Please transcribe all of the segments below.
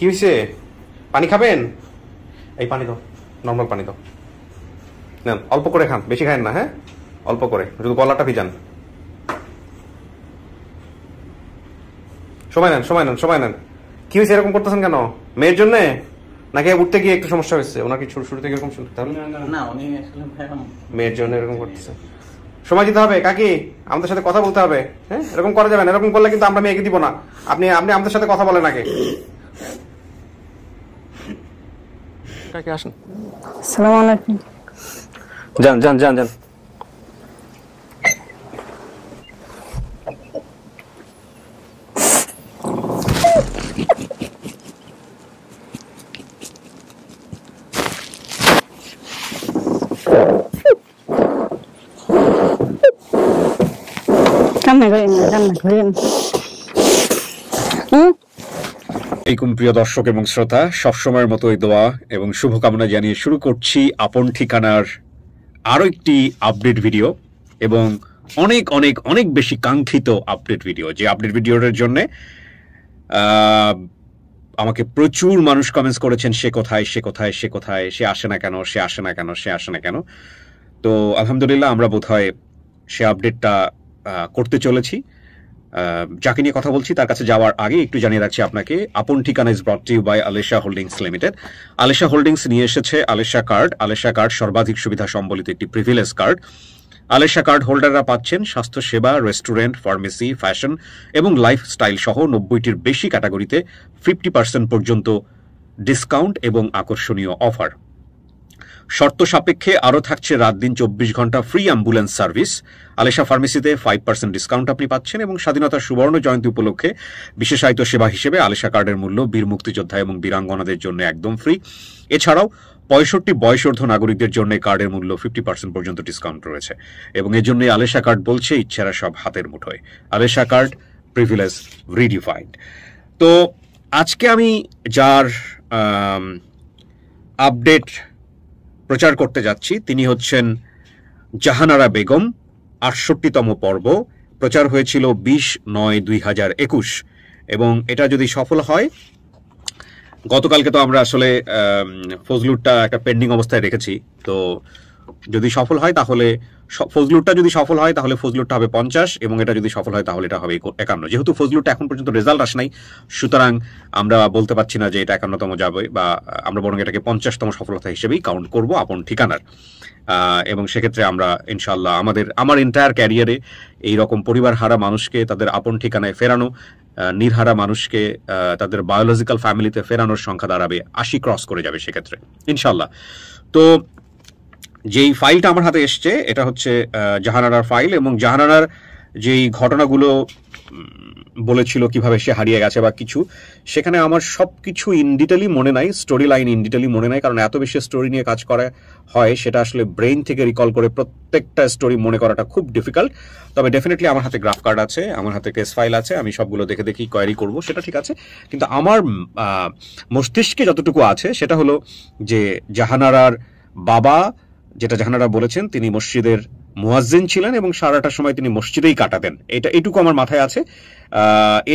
কি হয়েছে? পানি খাবেন? এই পানি দাও, নর্মাল পানি দাও। নেন, অল্প করে খান, বেশি খায়েন না। হ্যাঁ, অল্প করে, শুধু গলাটা ভিজান। সময় নেন, সময় নেন, সময় নেন। কি হয়েছে এরকম করতেছেন কেন? মেয়ের জন্য নাকি উঠতে গিয়ে একটু সমস্যা হয়েছে? ওনার কি শুরু থেকে এরকম শুনতে হবে? না, উনি আসলে মেয়ের জন্য এরকম করতেছে। সময় দিতে হবে কাকি, আমাদের সাথে কথা বলতে হবে। হ্যাঁ, এরকম করা যাবে না। এরকম করলে কিন্তু আমরা মেয়েকে দিব না। আপনি আপনি আমাদের সাথে কথা বলেন আগে। কাকি আসেন। আসসালামু আলাইকুম। যান যান যান যান। প্রিয় দর্শক এবং শ্রোতা, সবসময়ের মতো এই দোয়া এবং শুভকামনা জানিয়ে শুরু করছি আপন ঠিকানার আরো একটি আপডেট ভিডিও, এবং অনেক অনেক অনেক বেশি কাঙ্ক্ষিত আপডেট ভিডিও। যে আপডেট ভিডিওটার জন্য আমাকে প্রচুর মানুষ কমেন্টস করেছেন, সে কোথায়, সে কোথায়, সে কোথায়, সে আসে না কেন, সে আসে না কেন, সে আসে না কেন। তো আলহামদুলিল্লাহ আমরা বোধহয় সে আপডেটটা করতে চলেছি। যাকে নিয়ে কথা বলছি তার কাছে যাওয়ার আগে একটু জানিয়ে রাখছি আপনাকে, আপন ঠিকানা is brought to you by Alesha holdings limited. Alesha holdings নিয়ে এসেছে আলেশা কার্ড। আলেশা কার্ড সর্বাধিক সুবিধা সম্বলিত একটি প্রিভিলেজ কার্ড। আলেশা কার্ড হোল্ডাররা পাচ্ছেন স্বাস্থ্যসেবা, রেস্টুরেন্ট, ফার্মেসি, ফ্যাশন এবং লাইফস্টাইল সহ 90টির বেশি ক্যাটাগরিতে 50% পর্যন্ত ডিসকাউন্ট এবং আকর্ষণীয় অফার। শর্ত সাপেক্ষে আরও থাকছে রাত দিন 24 ঘন্টা ফ্রি অ্যাম্বুলেন্স সার্ভিস। আলেশা ফার্মেসিতে 5% ডিসকাউন্ট আপনি পাচ্ছেন, এবং স্বাধীনতার সুবর্ণ জয়ন্তী উপলক্ষে বিশেষায়িত সেবা হিসেবে আলেশা কার্ডের মূল্য বীর মুক্তিযোদ্ধা এবং বীরাঙ্গনাদের জন্য একদম ফ্রি। এছাড়াও 65 বয়সোর্ধ্ব নাগরিকদের জন্য কার্ডের মূল্য 50% পর্যন্ত ডিসকাউন্ট রয়েছে, এবং এর জন্যই আলেশা কার্ড বলছে ইচ্ছারা সব হাতের মুঠোয়। আলেশা কার্ড, প্রিভিলেজ রিডিফাইন্ড। তো আজকে আমি যার আপডেট প্রচার করতে যাচ্ছি তিনি হচ্ছেন জাহানারা বেগম। 68তম পর্ব প্রচার হয়েছিল 20/9/2021, এবং এটা যদি সফল হয়, গতকালকে তো আমরা আসলে ফজলুরটা একটা পেন্ডিং অবস্থায় রেখেছি, তো যদি সফল হয় তাহলে ফজলুরটা যদি সফল হয় তাহলে ফজলুরটা হবে 50, এবং এটা যদি সফল হয় তাহলে এটা হবে 51। যেহেতু ফজলুরটা এখন পর্যন্ত রেজাল্ট আসে নাই, সুতরাং আমরা বলতে পারছি না যে এটা 51তম যাবে, বা আমরা বরং এটাকে 50তম সফলতা হিসেবেই কাউন্ট করব আপন ঠিকানার। এবং সেক্ষেত্রে আমরা ইনশাল্লাহ আমার এন্টায়ার ক্যারিয়ারে এইরকম পরিবার হারা মানুষকে তাদের আপন ঠিকানায় ফেরানো, নির্হারা মানুষকে তাদের বায়োলজিক্যাল ফ্যামিলিতে ফেরানোর সংখ্যা দাঁড়াবে 80 ক্রস করে যাবে সেক্ষেত্রে ইনশাল্লাহ। তো যেই ফাইলটা আমার হাতে এসছে এটা হচ্ছে জাহানারার ফাইল, এবং জাহানারার যেই ঘটনাগুলো বলেছিল কিভাবে সে হারিয়ে গেছে বা কিছু, সেখানে আমার সবকিছু ইন ডিটেইলি মনে নাই, স্টোরি লাইন ইন ডিটেইলি মনে নাই, কারণ এত বেশি স্টোরি নিয়ে কাজ করা হয় সেটা আসলে ব্রেইন থেকে রিকল করে প্রত্যেকটা স্টোরি মনে করাটা খুব ডিফিকাল্ট। তবে ডেফিনেটলি আমার হাতে গ্রাফ কার্ড আছে, আমার হাতে কেস ফাইল আছে, আমি সবগুলো দেখে দেখি কোয়ারি করব, সেটা ঠিক আছে। কিন্তু আমার মস্তিষ্কে যতটুকু আছে সেটা হলো যে জাহানারার বাবা, যেটা জাহানারা বলেছেন, তিনি মসজিদের মুয়াজ্জিন ছিলেন এবং সারাটা সময় তিনি মসজিদেই কাটাতেন, এইটুকু আমার মাথায় আছে।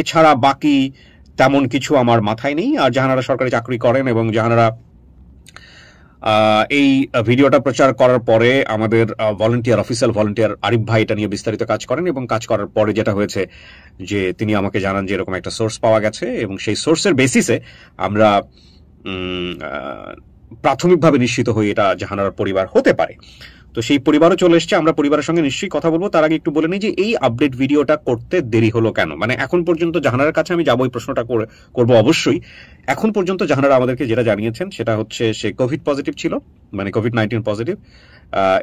এছাড়া বাকি তেমন কিছু আমার মাথায় নেই। আর জাহানারা সরকারি চাকরি করেন, এবং জাহানারা এই ভিডিওটা প্রচার করার পরে আমাদের অফিসিয়াল ভলান্টিয়ার আরিফ ভাই এটা নিয়ে বিস্তারিত কাজ করেন, এবং কাজ করার পরে যেটা হয়েছে যে তিনি আমাকে জানান যে এরকম একটা সোর্স পাওয়া গেছে, এবং সেই সোর্সের বেসিসে আমরা প্রাথমিকভাবে নিশ্চিত হই এটা জাহানারার পরিবার হতে পারে। তো সেই পরিবারও চলে এসছে, আমরা পরিবারের সঙ্গে নিশ্চয়ই কথা বলবো। তার আগে একটু বলে নিই যে এই আপডেট ভিডিওটা করতে দেরি হলো কেন। মানে এখন পর্যন্ত জাহানারার কাছে আমি যাবো, এই প্রশ্নটা করবো অবশ্যই। এখন পর্যন্ত জাহানারা আমাদেরকে যেটা জানিয়েছেন সেটা হচ্ছে সে কোভিড পজিটিভ ছিল, মানে COVID-19 পজিটিভ।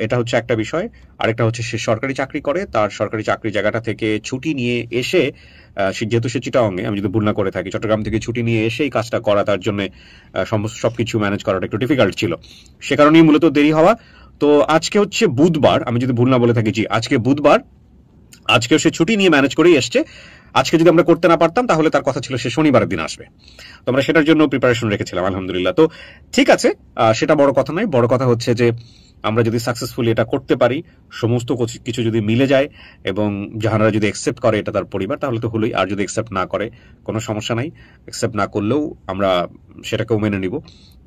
এটা হচ্ছে একটা বিষয়। আরেকটা হচ্ছে সে সরকারি চাকরি করে, তার সরকারি চাকরি জায়গাটা থেকে ছুটি নিয়ে এসে, যেহেতু সে চিটাগংয়ে, আমি যদি ভুল না করে থাকি, চট্টগ্রাম থেকে ছুটি নিয়ে এসে এই কাজটা করা তার জন্য সবকিছু ম্যানেজ করাটা একটু ডিফিকাল্ট ছিল, সে কারণেই মূলত দেরি হওয়া। তো আজকে হচ্ছে বুধবার, আমি যদি ভুল না বলে থাকি, জি আজকে বুধবার, আজকেও সে ছুটি নিয়ে ম্যানেজ করেই এসছে। আজকে যদি আমরা করতে না পারতাম তাহলে তার কথা ছিল সে শনিবারের দিন আসবে, তো আমরা সেটার জন্য প্রিপারেশন রেখেছিলাম আলহামদুলিল্লাহ। তো ঠিক আছে, সেটা বড় কথা নয়, বড় কথা হচ্ছে যে আমরা যদি সাকসেসফুলি এটা করতে পারি, সমস্ত কিছু যদি মিলে যায় এবং জাহানারা যদি অ্যাকসেপ্ট করে এটা তার পরিবার, তাহলে তো হলোই। আর যদি অ্যাকসেপ্ট না করে কোনো সমস্যা নাই, অ্যাকসেপ্ট না করলেও আমরা সেটাকেও মেনে নিব।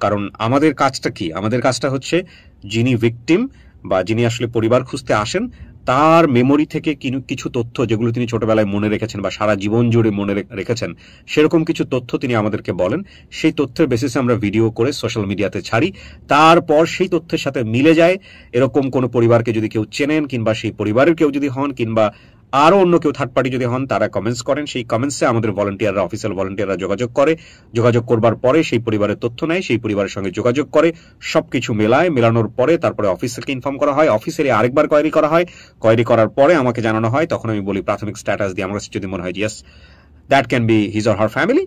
কারণ আমাদের কাজটা কি? আমাদের কাজটা হচ্ছে যিনি ভিকটিম বা যিনি আসলে পরিবার খুঁজতে আসেন তার মেমোরি থেকে কিছু তথ্য যেগুলো তিনি ছোটবেলায় মনে রেখেছেন বা সারা জীবন জুড়ে মনে রেখেছেন, সেরকম কিছু তথ্য তিনি আমাদেরকে বলেন। সেই তথ্যের বেসিসে আমরা ভিডিও করে সোশ্যাল মিডিয়াতে ছাড়ি। তারপর সেই তথ্যের সাথে মিলে যায় এরকম কোনো পরিবারকে যদি কেউ চেনেন, কিংবা সেই পরিবারের কেউ যদি হন, কিংবা আরো অন্য কেউ থার্ড পার্টি যদি হন, তারা কমেন্টস করেন। সেই কমেন্টসে আমাদের ভলান্টিয়াররা, অফিসিয়াল ভলান্টিয়াররা যোগাযোগ করে। যোগাযোগ করবার পরে সেই পরিবারের তথ্য নেয়, সেই পরিবারের সঙ্গে যোগাযোগ করে, সবকিছু মেলায়। মেলানোর পরে তারপরে অফিসকে ইনফর্ম করা হয়, অফিসের আরেকবার কোয়েরি করা হয়। কোয়েরি করার পরে আমাকে জানানো হয়, তখন আমি বলি প্রাথমিক স্ট্যাটাস দিয়ে আমার কাছে যদি মনে হয় yes that can be his or her family,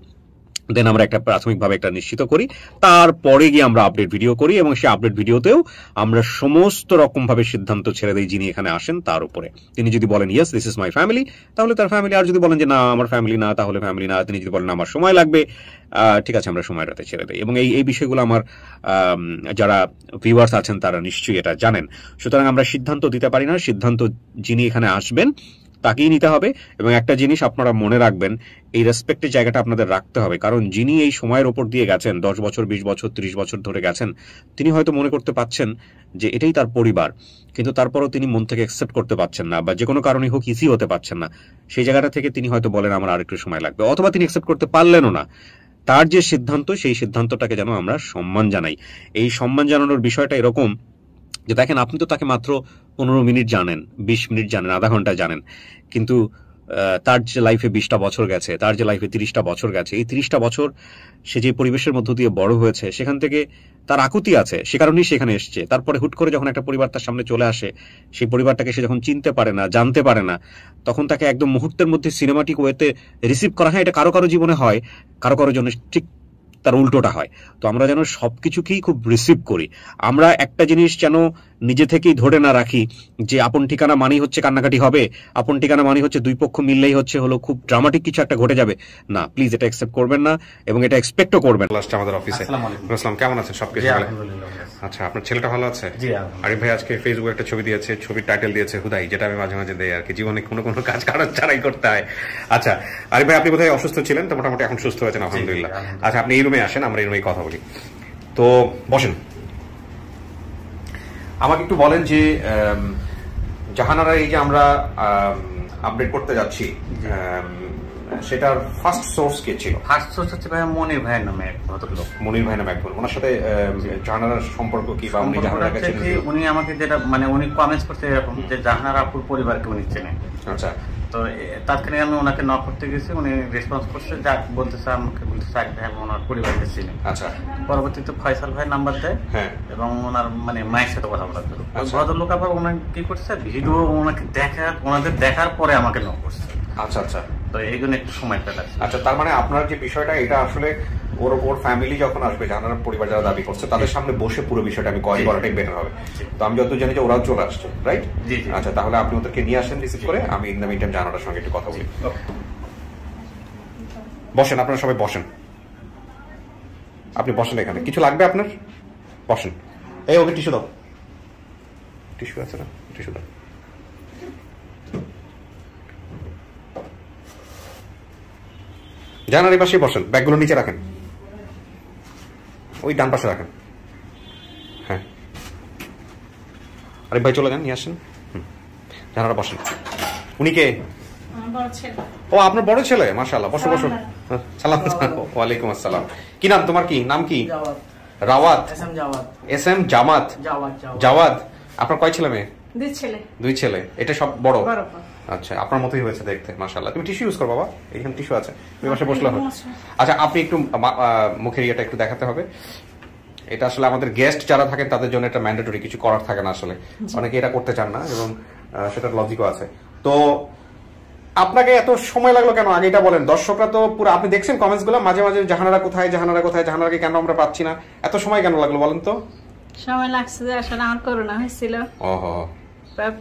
then আমরা একটা প্রাথমিকভাবে একটা নিশ্চিত করি। তারপরে গিয়ে আমরা আপডেট ভিডিও করি এবং সেই আপডেট ভিডিওতেও আমরা সমস্ত রকম ভাবে সিদ্ধান্ত ছেড়ে দিই যিনি এখানে আসেন তার উপরে। তিনি যদি বলেন yes this is my family, তাহলে তার ফ্যামিলি। আর যদি বলেন যে না আমার ফ্যামিলি না, তাহলে ফ্যামিলি না। তিনি যদি বলেন আমার সময় লাগবে, ঠিক আছে, আমরা সময়টাতে ছেড়ে দিই। এবং এই বিষয়গুলো আমার যারা ভিউয়ার্স আছেন তারা নিশ্চয়ই এটা জানেন। সুতরাং আমরা সিদ্ধান্ত দিতে পারি না, সিদ্ধান্ত যিনি এখানে আসবেন তাকেই নিতে হবে। এবং একটা জিনিস আপনারা মনে রাখবেন, এই রেসপেক্টের জায়গাটা আপনাদের রাখতে হবে। কারণ যিনি এই সময়ের ওপর দিয়ে গেছেন, 10 বছর 20 বছর 30 বছর ধরে গেছেন, তিনি হয়তো মনে করতে পাচ্ছেন যে এটাই তার পরিবার, কিন্তু তারপরও তিনি মন থেকে অ্যাকসেপ্ট করতে পারছেন না, বা যে কোনো কারণে হোক ইজি হতে পারছেন না। সেই জায়গাটা থেকে তিনি হয়তো বলেন আমার আরেকটু সময় লাগবে, অথবা তিনি অ্যাকসেপ্ট করতে পারলেনও না। তার যে সিদ্ধান্ত, সেই সিদ্ধান্তটাকে যেন আমরা সম্মান জানাই। এই সম্মান জানানোর বিষয়টা এরকম যে দেখেন, আপনি তো তাকে মাত্র 15 মিনিট জানেন, 20 মিনিট জানেন, আধা ঘন্টা জানেন, কিন্তু তার যে লাইফে 20টা বছর গেছে, তার যে লাইফে 30টা বছর গেছে, এই 30টা বছর সে যে পরিবেশের মধ্য দিয়ে বড় হয়েছে, সেখান থেকে তার আকুতি আছে, সে কারণেই সেখানে এসছে। তারপরে হুট করে যখন একটা পরিবার তার সামনে চলে আসে, সেই পরিবারটাকে সে যখন চিনতে পারে না, জানতে পারে না, তখন তাকে একদম মুহূর্তের মধ্যে সিনেমাটিক ওয়েতে রিসিভ করা হয়। এটা কারো কারো জীবনে হয়, কারো কারো জন্য ঠিক তার উল্টোটা হয়। তো আমরা যেন সবকিছুকেই খুব রিসিভ করি। আমরা একটা জিনিস যেন নিজে থেকেই ধরে না রাখি যে আপন ঠিকানা মানেই হচ্ছে কান্নাকাটি হবে, আপন ঠিকানা মানে হচ্ছে দুই পক্ষ মিললেই হলো খুব ড্রামাটিক কিছু একটা ঘটে যাবে। না, প্লিজ এটা অ্যাকসেপ্ট করবেন না এবং এটা এক্সপেক্টও করবেন। লাস্ট আমাদের অফিসে। আসসালাম, কেমন আছেন? সবকিছু ভালো? আচ্ছা, আপনার ছেলেটা ভালো আছে? আরিফ ভাই আজকে ফেসবুকে একটা ছবি দিয়েছে, ছবির টাইটেল দিয়েছে হুদাই, যেটা আমি মাঝে মাঝে দেই আর কি, জীবনে কোনো কোনো কাজ কারণ ছাড়াই করতে হয়। আচ্ছা আরিফ ভাই, আপনি বোধহয় অসুস্থ ছিলেন, তো মোটামুটি এখন সুস্থ হয়েছেন আলহামদুলিল্লাহ। আচ্ছা, আপনি এই রুমে আসেন, আমরা এই রুমেই কথা বলি। তো বসেন। আমাকে একটু বলেন যে জাহানারা এই যে আমরা আপডেট করতে যাচ্ছি, সেটার ফার্স্ট সোর্স কে ছিল? ফার্স্ট সোর্স হচ্ছে ভাই মনির ভাই নামে এক ভদ্রলোক। মনির ভাই নামে একজন, ওনার সাথে জাহানারার সম্পর্ক কি, বা উনি জাহানারাকে চেনেন? উনি আমাকে যেটা মানে উনি কমেন্টস করতে এরকম যে জাহানারা আপুর পরিবারকে উনি চেনেন। আচ্ছা, তো তাৎক্ষণিক আমি ওনাকে নক করতে গেছি, উনি রেসপন্স করছে, যা বলতেছে আমাকে বলতেছে আরিফ ভাই ওনার পরিবারকে ছিলেন। আচ্ছা, পরবর্তীতে ফয়সাল ভাই নাম্বার দেয় এবং ওনার মানে মায়ের সাথে কথা বলার জন্য। ভদ্রলোক আবার ওনাকে কি করছে, ভিডিও ওনাকে ওনাদের দেখার পরে আমাকে নক করছে। আচ্ছা আচ্ছা, তো এই জন্য একটু সময় লাগছে। আচ্ছা, তার মানে আপনার যে বিষয়টা, এটা আসলে ওর ফ্যামিলি যখন আসবে, জানার পরিবার যারা দাবি করছে, তাদের সামনে বসে পুরো বিষয়টা আমি কয়েক করাটাই বেটার হবে। তো আমি যত জানি যে ওরাও চলে আসছে, রাইট? আচ্ছা, তাহলে আপনি ওদেরকে নিয়ে আসেন রিসিভ করে, আমি ইন দ্য মিন টাইম জানার সঙ্গে একটু কথা বলি। বসেন, আপনারা সবাই বসেন। আপনি বসেন, এখানে কিছু লাগবে আপনার? বসেন। এই ওকে টিস্যু দাও, টিস্যু আছে না? টিস্যু দাও। জানার এই পাশে বসেন, ব্যাগগুলো নিচে রাখেন, ওই ডান পাশে রাখেন। হ্যাঁ, আরে ভাই চলে যান, নিয়ে আসেন। জানারা বসেন। উনি কে? ও, আপনার বড় ছেলে, মাশাআল্লাহ। বসো বসো। সালাম। ওয়ালাইকুম আসসালাম। কি নাম তোমার? কি নাম? কি? রাওয়াত। এস এম জামাত। জাওয়াদ। আপনার কয় ছেলে মেয়ে? দুই ছেলে। এটা সব বড়? আচ্ছা, আপনার মতোই হয়েছে দেখতে, মাশাআল্লাহ। তুমি টিস্যু ইউজ করো বাবা, এখানে টিস্যু আছে, তুমি পাশে বসলে হবে। আচ্ছা, আপনি একটু মুখের ইয়েটা একটু দেখাতে হবে। এটা আসলে আমাদের গেস্ট যারা থাকেন তাদের জন্য এটা ম্যান্ডেটরি, কিছু করার থাকে না আসলে, অনেকে এটা করতে চান না এবং সেটার লজিকও আছে। তো আপনাকে এত সময় লাগলো কেন আগে এটা বলেন। দর্শকরা তো পুরো, আপনি দেখছেন কমেন্টস গুলো, মাঝে মাঝে জাহানারা কোথায়, জাহানারা কোথায়, জাহানারাকে কেন আমরা পাচ্ছি না, এত সময় কেন লাগলো বলেন তো? সময় লাগছে যে আসলে আমার করোনা হয়েছিল। ওহো, প্রায়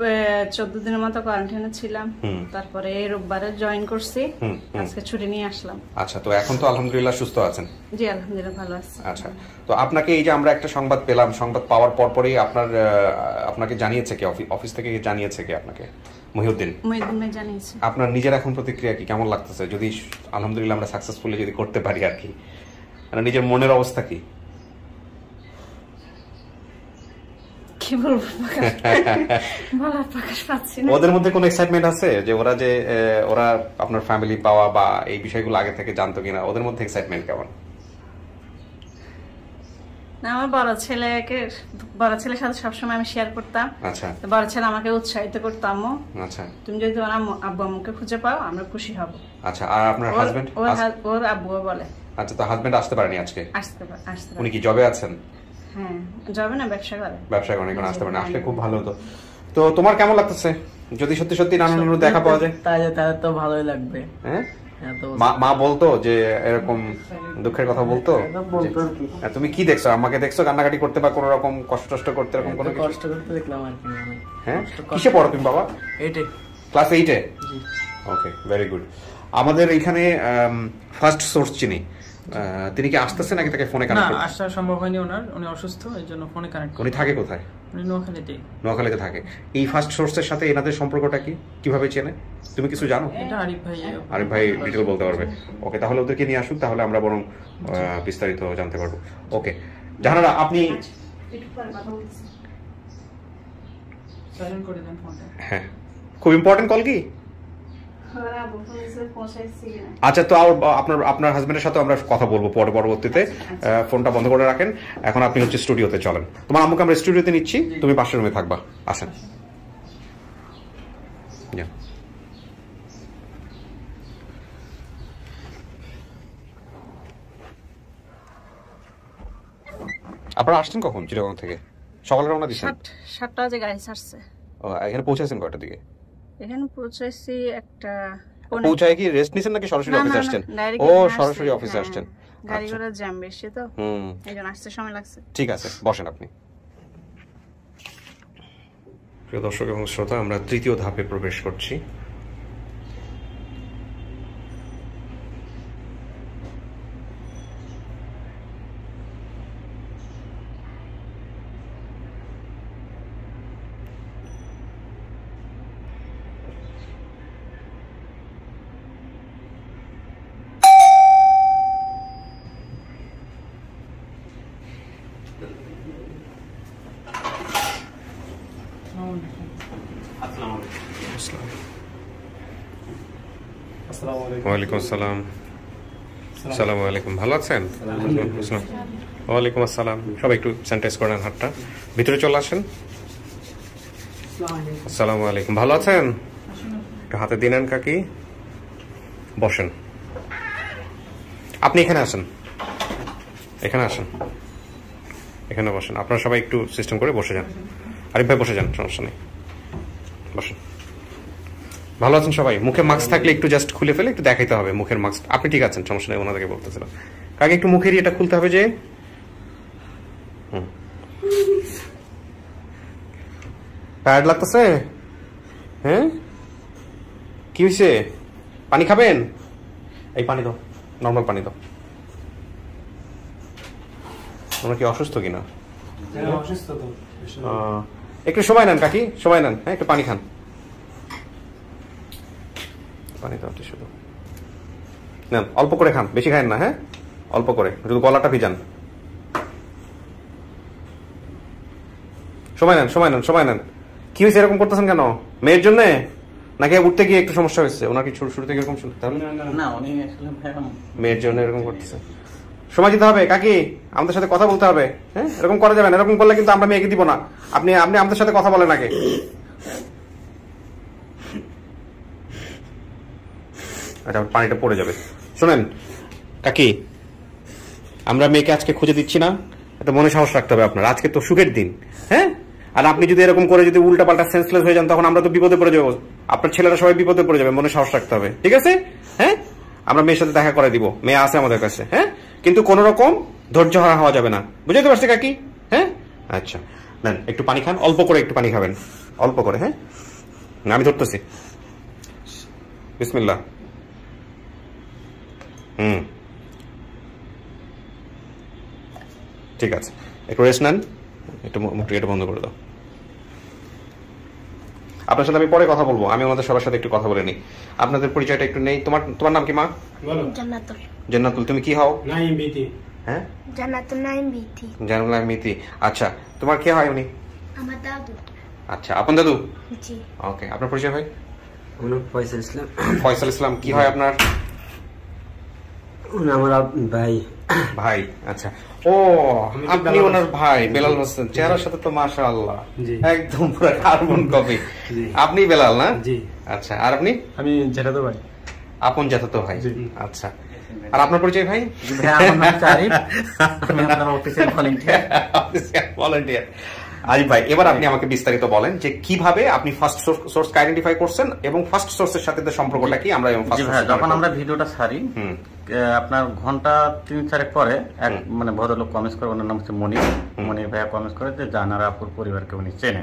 14 দিনের মতো কোয়ারেন্টাইনে ছিলাম, তারপরে রোববারে জয়েন করছি, আজকে ছুটি নিয়ে আসলাম। আচ্ছা, তো এখন তো আলহামদুলিল্লাহ সুস্থ আছেন? জি আলহামদুলিল্লাহ ভালো আছি। আচ্ছা, তো আপনাকে এই যে আমরা একটা সংবাদ পেলাম, সংবাদ পাওয়ার পরপরই আপনাকে জানিয়েছে কে? অফিস থেকে জানিয়েছে কে আপনাকে? মহিউদ্দিন ভাই জানিয়েছে। আপনার নিজের এখন প্রতিক্রিয়া কি, কেমন লাগতেছে? যদি আলহামদুলিল্লাহ আমরা সাকসেসফুলি যদি করতে পারি আর কি, মানে নিজের মনের অবস্থা কি? কি বলবো, প্রকাশ পাচ্ছি না। ওদের মধ্যে কোনো এক্সাইটমেন্ট আছে যে ওরা আপনার ফ্যামিলি পাওয়া বা এই বিষয়গুলো আগে থেকে জানতো কিনা? ওদের মধ্যে এক্সাইটমেন্ট কেমন? না, আমার বড় ছেলের সাথে সবসময় আমি শেয়ার করতাম। আচ্ছা, বড় ছেলে আমাকে উৎসাহিত করতাম, আচ্ছা তুমি যদি তোমার আব্বু আম্মুকে খুঁজে পাও আমরা খুশি হব। আচ্ছা, আর আপনার হাজবেন্ড? ওর আব্বুও বলে। আচ্ছা, তো হাজবেন্ড আসতে পারেনি আজকে? আসতে উনি কি জবে আছেন? হ্যাঁ, জবে না, ব্যবসা করে। এখন আসতে পারেন, আসলে খুব ভালো হতো। তো তোমার কেমন লাগতেছে যদি সত্যি সত্যি নানুর দেখা পাওয়া যায়? তাহলে তো ভালোই লাগবে। হ্যাঁ, মা বলতো যে এরকম দুঃখের কথা বলতো? তুমি কি দেখছো? আমাকে দেখছো কান্নাকাটি করতে বা কোন রকম কষ্ট করতে? এরকম কোনো কষ্ট করতে দেখলাম আর কি। হ্যাঁ, কিসে পড়ো তুমি বাবা? 8-এ। ক্লাস 8-এ? ওকে, ভেরি গুড। আমাদের এখানে ফার্স্ট সোর্স চিনি, তিনি কি আসতেছে নাকি তাকে ফোনে কানেক্ট করতে? না, আসা সম্ভব হয়নি ওনার, উনি অসুস্থ, এজন্য ফোনে কানেক্ট করতে। উনি থাকে কোথায়? উনি নোয়াখালীতে থাকে। এই ফার্স্ট সোর্সের সাথে এনাদের সম্পর্কটা কি, কিভাবে চেনে? তুমি কিছু জানো? এটা আরিফ ভাই ডিটেইল বলতে পারবে। ওকে, তাহলে ওদেরকে নিয়ে আসুক, তাহলে আমরা বরং বিস্তারিত জানতে পারবো। ওকে, জাহানারা আপনি সাইলেন্ট করে দেন ফোনটা। হ্যাঁ, খুব ইম্পর্টেন্ট কল কি? আচ্ছা, তো আপনার হাজবেন্ডের সাথে আমরা কথা বলবো পরবর্তীতে। ফোনটা বন্ধ করে রাখেন। এখন আপনি হচ্ছে স্টুডিওতে চলেন। তোমার আম্মুকে আমরা স্টুডিওতে নিচ্ছি, তুমি পাশের রুমে থাকবা। আসেন। আপনারা আসছেন কখন চিটাগং থেকে? সকালে রওনা দিচ্ছেন? 7টা বাজে গাড়ি ছাড়ছে। এখানে পৌঁছেছেন কয়টার দিকে? এখানে পৌঁছেছি একটা। পৌঁছায় কি রেস্ট নিছেন নাকি সরাসরি অফিসে আসছেন? ও, সরাসরি অফিসে আসছেন। গাড়ি ঘোড়া জ্যাম বেশি তো, এইজন্য আসতে সময় লাগছে। ঠিক আছে, বসেন আপনি। প্রিয় দর্শক এবং শ্রোতা, আমরা তৃতীয় ধাপে প্রবেশ করছি। ওয়ালাইকুম আসসালাম। আসসালামু আলাইকুম, ভালো আছেন? ওয়ালাইকুম আসসালাম। সবাই একটু স্যানিটাইজ করে নেন হাতটা। ভিতরে চলে আসেন। আসসালামু আলাইকুম, ভালো আছেন? একটু হাতে দিয়ে নেন কাকি। বসেন। আপনি এখানে আসেন, এখানে আসেন, এখানে বসেন। আপনারা সবাই একটু সিস্টেম করে বসে যান। আরিফ ভাই বসে যান, সমস্যা নেই, বসেন। ভালো আছেন সবাই? মুখে মাস্ক থাকলে একটু জাস্ট খুলে ফেলে একটু দেখাইতে হবে মুখের মাস্ক। আপনি ঠিক আছেন, সমস্যা নেই, ওনাদেরকে বলতেছিলাম। কাকে একটু মুখের এটা খুলতে হবে যে। টায়ার্ড লাগতেছে? হ্যাঁ, কি হয়েছে? পানি খাবেন? এই পানি দাও, নর্মাল পানি দাও। ওনার কি অসুস্থ কিনা? একটু সময় নেন কাকি, সময় নেন। হ্যাঁ, একটু পানি খান, পানি দাও শুধু। নেন, অল্প করে খান, বেশি খান না। হ্যাঁ, অল্প করে, শুধু গলাটা ভিজান। সময় নেন, সময় নেন, সময় নেন। কি হয়েছে এরকম করতেছেন কেন? মেয়ের জন্য নাকি উঠতে গিয়ে একটু সমস্যা হয়েছে? ওনার কি শুরু থেকে এরকম শুনতে হবে? না, উনি আসলে মেয়ের জন্য এরকম করতেছে। সময় দিতে হবে কাকি, আমাদের সাথে কথা বলতে হবে। হ্যাঁ, এরকম করা যাবে না। এরকম করলে কিন্তু আমরা মেয়েকে দিব না। আপনি আমাদের সাথে কথা বলেন আগে। আচ্ছা, পানিটা পড়ে যাবে। শোনেন কাকি, আমরা মেয়েকে আজকে খুঁজে দিচ্ছি না, এটা মনে সাহস রাখতে হবে আপনার। আজকে তো সুখের দিন। হ্যাঁ, আর আপনি যদি এরকম করে যদি উল্টা পাল্টা সেন্সলেস হয়ে যান, তখন আমরা তো বিপদে পড়ে যাবো, আপনার ছেলেরা সবাই বিপদে পড়ে যাবে। মনে সাহস রাখতে হবে, ঠিক আছে? হ্যাঁ, আমরা মেয়ের সাথে দেখা করে দিব, মেয়ে আছে আমাদের কাছে। হ্যাঁ, কিন্তু কোন রকম ধৈর্য হারা হওয়া যাবে না, বুঝতে পারছি কাকি? হ্যাঁ, আচ্ছা নেন, একটু পানি খান, অল্প করে একটু পানি খাবেন। অল্প করে, হ্যাঁ না আমি ধরতেছি। বিসমিল্লাহ। ঠিক আছে, একটু রেস্ট নেন, একটু মুখটা এটা বন্ধ করে দাও। আপনার সাথে আমি পরে কথা বলবো, আমি আমাদের সবার সাথে একটু কথা বলে নিই। আপনাদের পরিচয়টা একটু নেই। তোমার নাম কি মা? জান্নাতুল। জান্নাতুল, তুমি কি হও? নাইম বিতি। হ্যাঁ, জান্নাতুল নাইম বিতি। জান্নাতুল নাইম বিতি। আচ্ছা, তোমার কে হয় উনি? আমার দাদু। আচ্ছা, আপন দাদু? জি। ওকে, আপনার পরিচয় ভাই? ফয়সাল ইসলাম। ফয়সাল ইসলাম, কি হয় আপনার? আমার ভাই। ভাই, আচ্ছা। ও, আপনি ওনার ভাই বেলাল হোসেন। চেহারার সাথে তো মাশাআল্লাহ একদম পুরো কার্বন কপি। আপনি বেলাল না? জি। আচ্ছা, আর আপনি? আমি জ্যাঠাতো ভাই। আপন জ্যাঠাতো ভাই। আচ্ছা, আর আপনার পরিচয় ভাই? আমার নাম আরিফ, আমি আপনার অফিসের ভলান্টিয়ার। আরিফ ভাই, এবার আপনি আমাকে বিস্তারিত বলেন যে কিভাবে আপনি ফার্স্ট সোর্স আইডেন্টিফাই করছেন এবং ফার্স্ট সোর্সের সাথে সম্পর্কটা কি। আমরা যখন আমরা ভিডিওটা ছাড়ি, আপনার ঘন্টা 3-4 পরে এক মানে ভদ্রলোক কমেন্ট করে, ওনার নাম হচ্ছে মনির ভাইয়া কমেন্ট করে যে জাহানারা আপুর পরিবারকে উনি চেনে।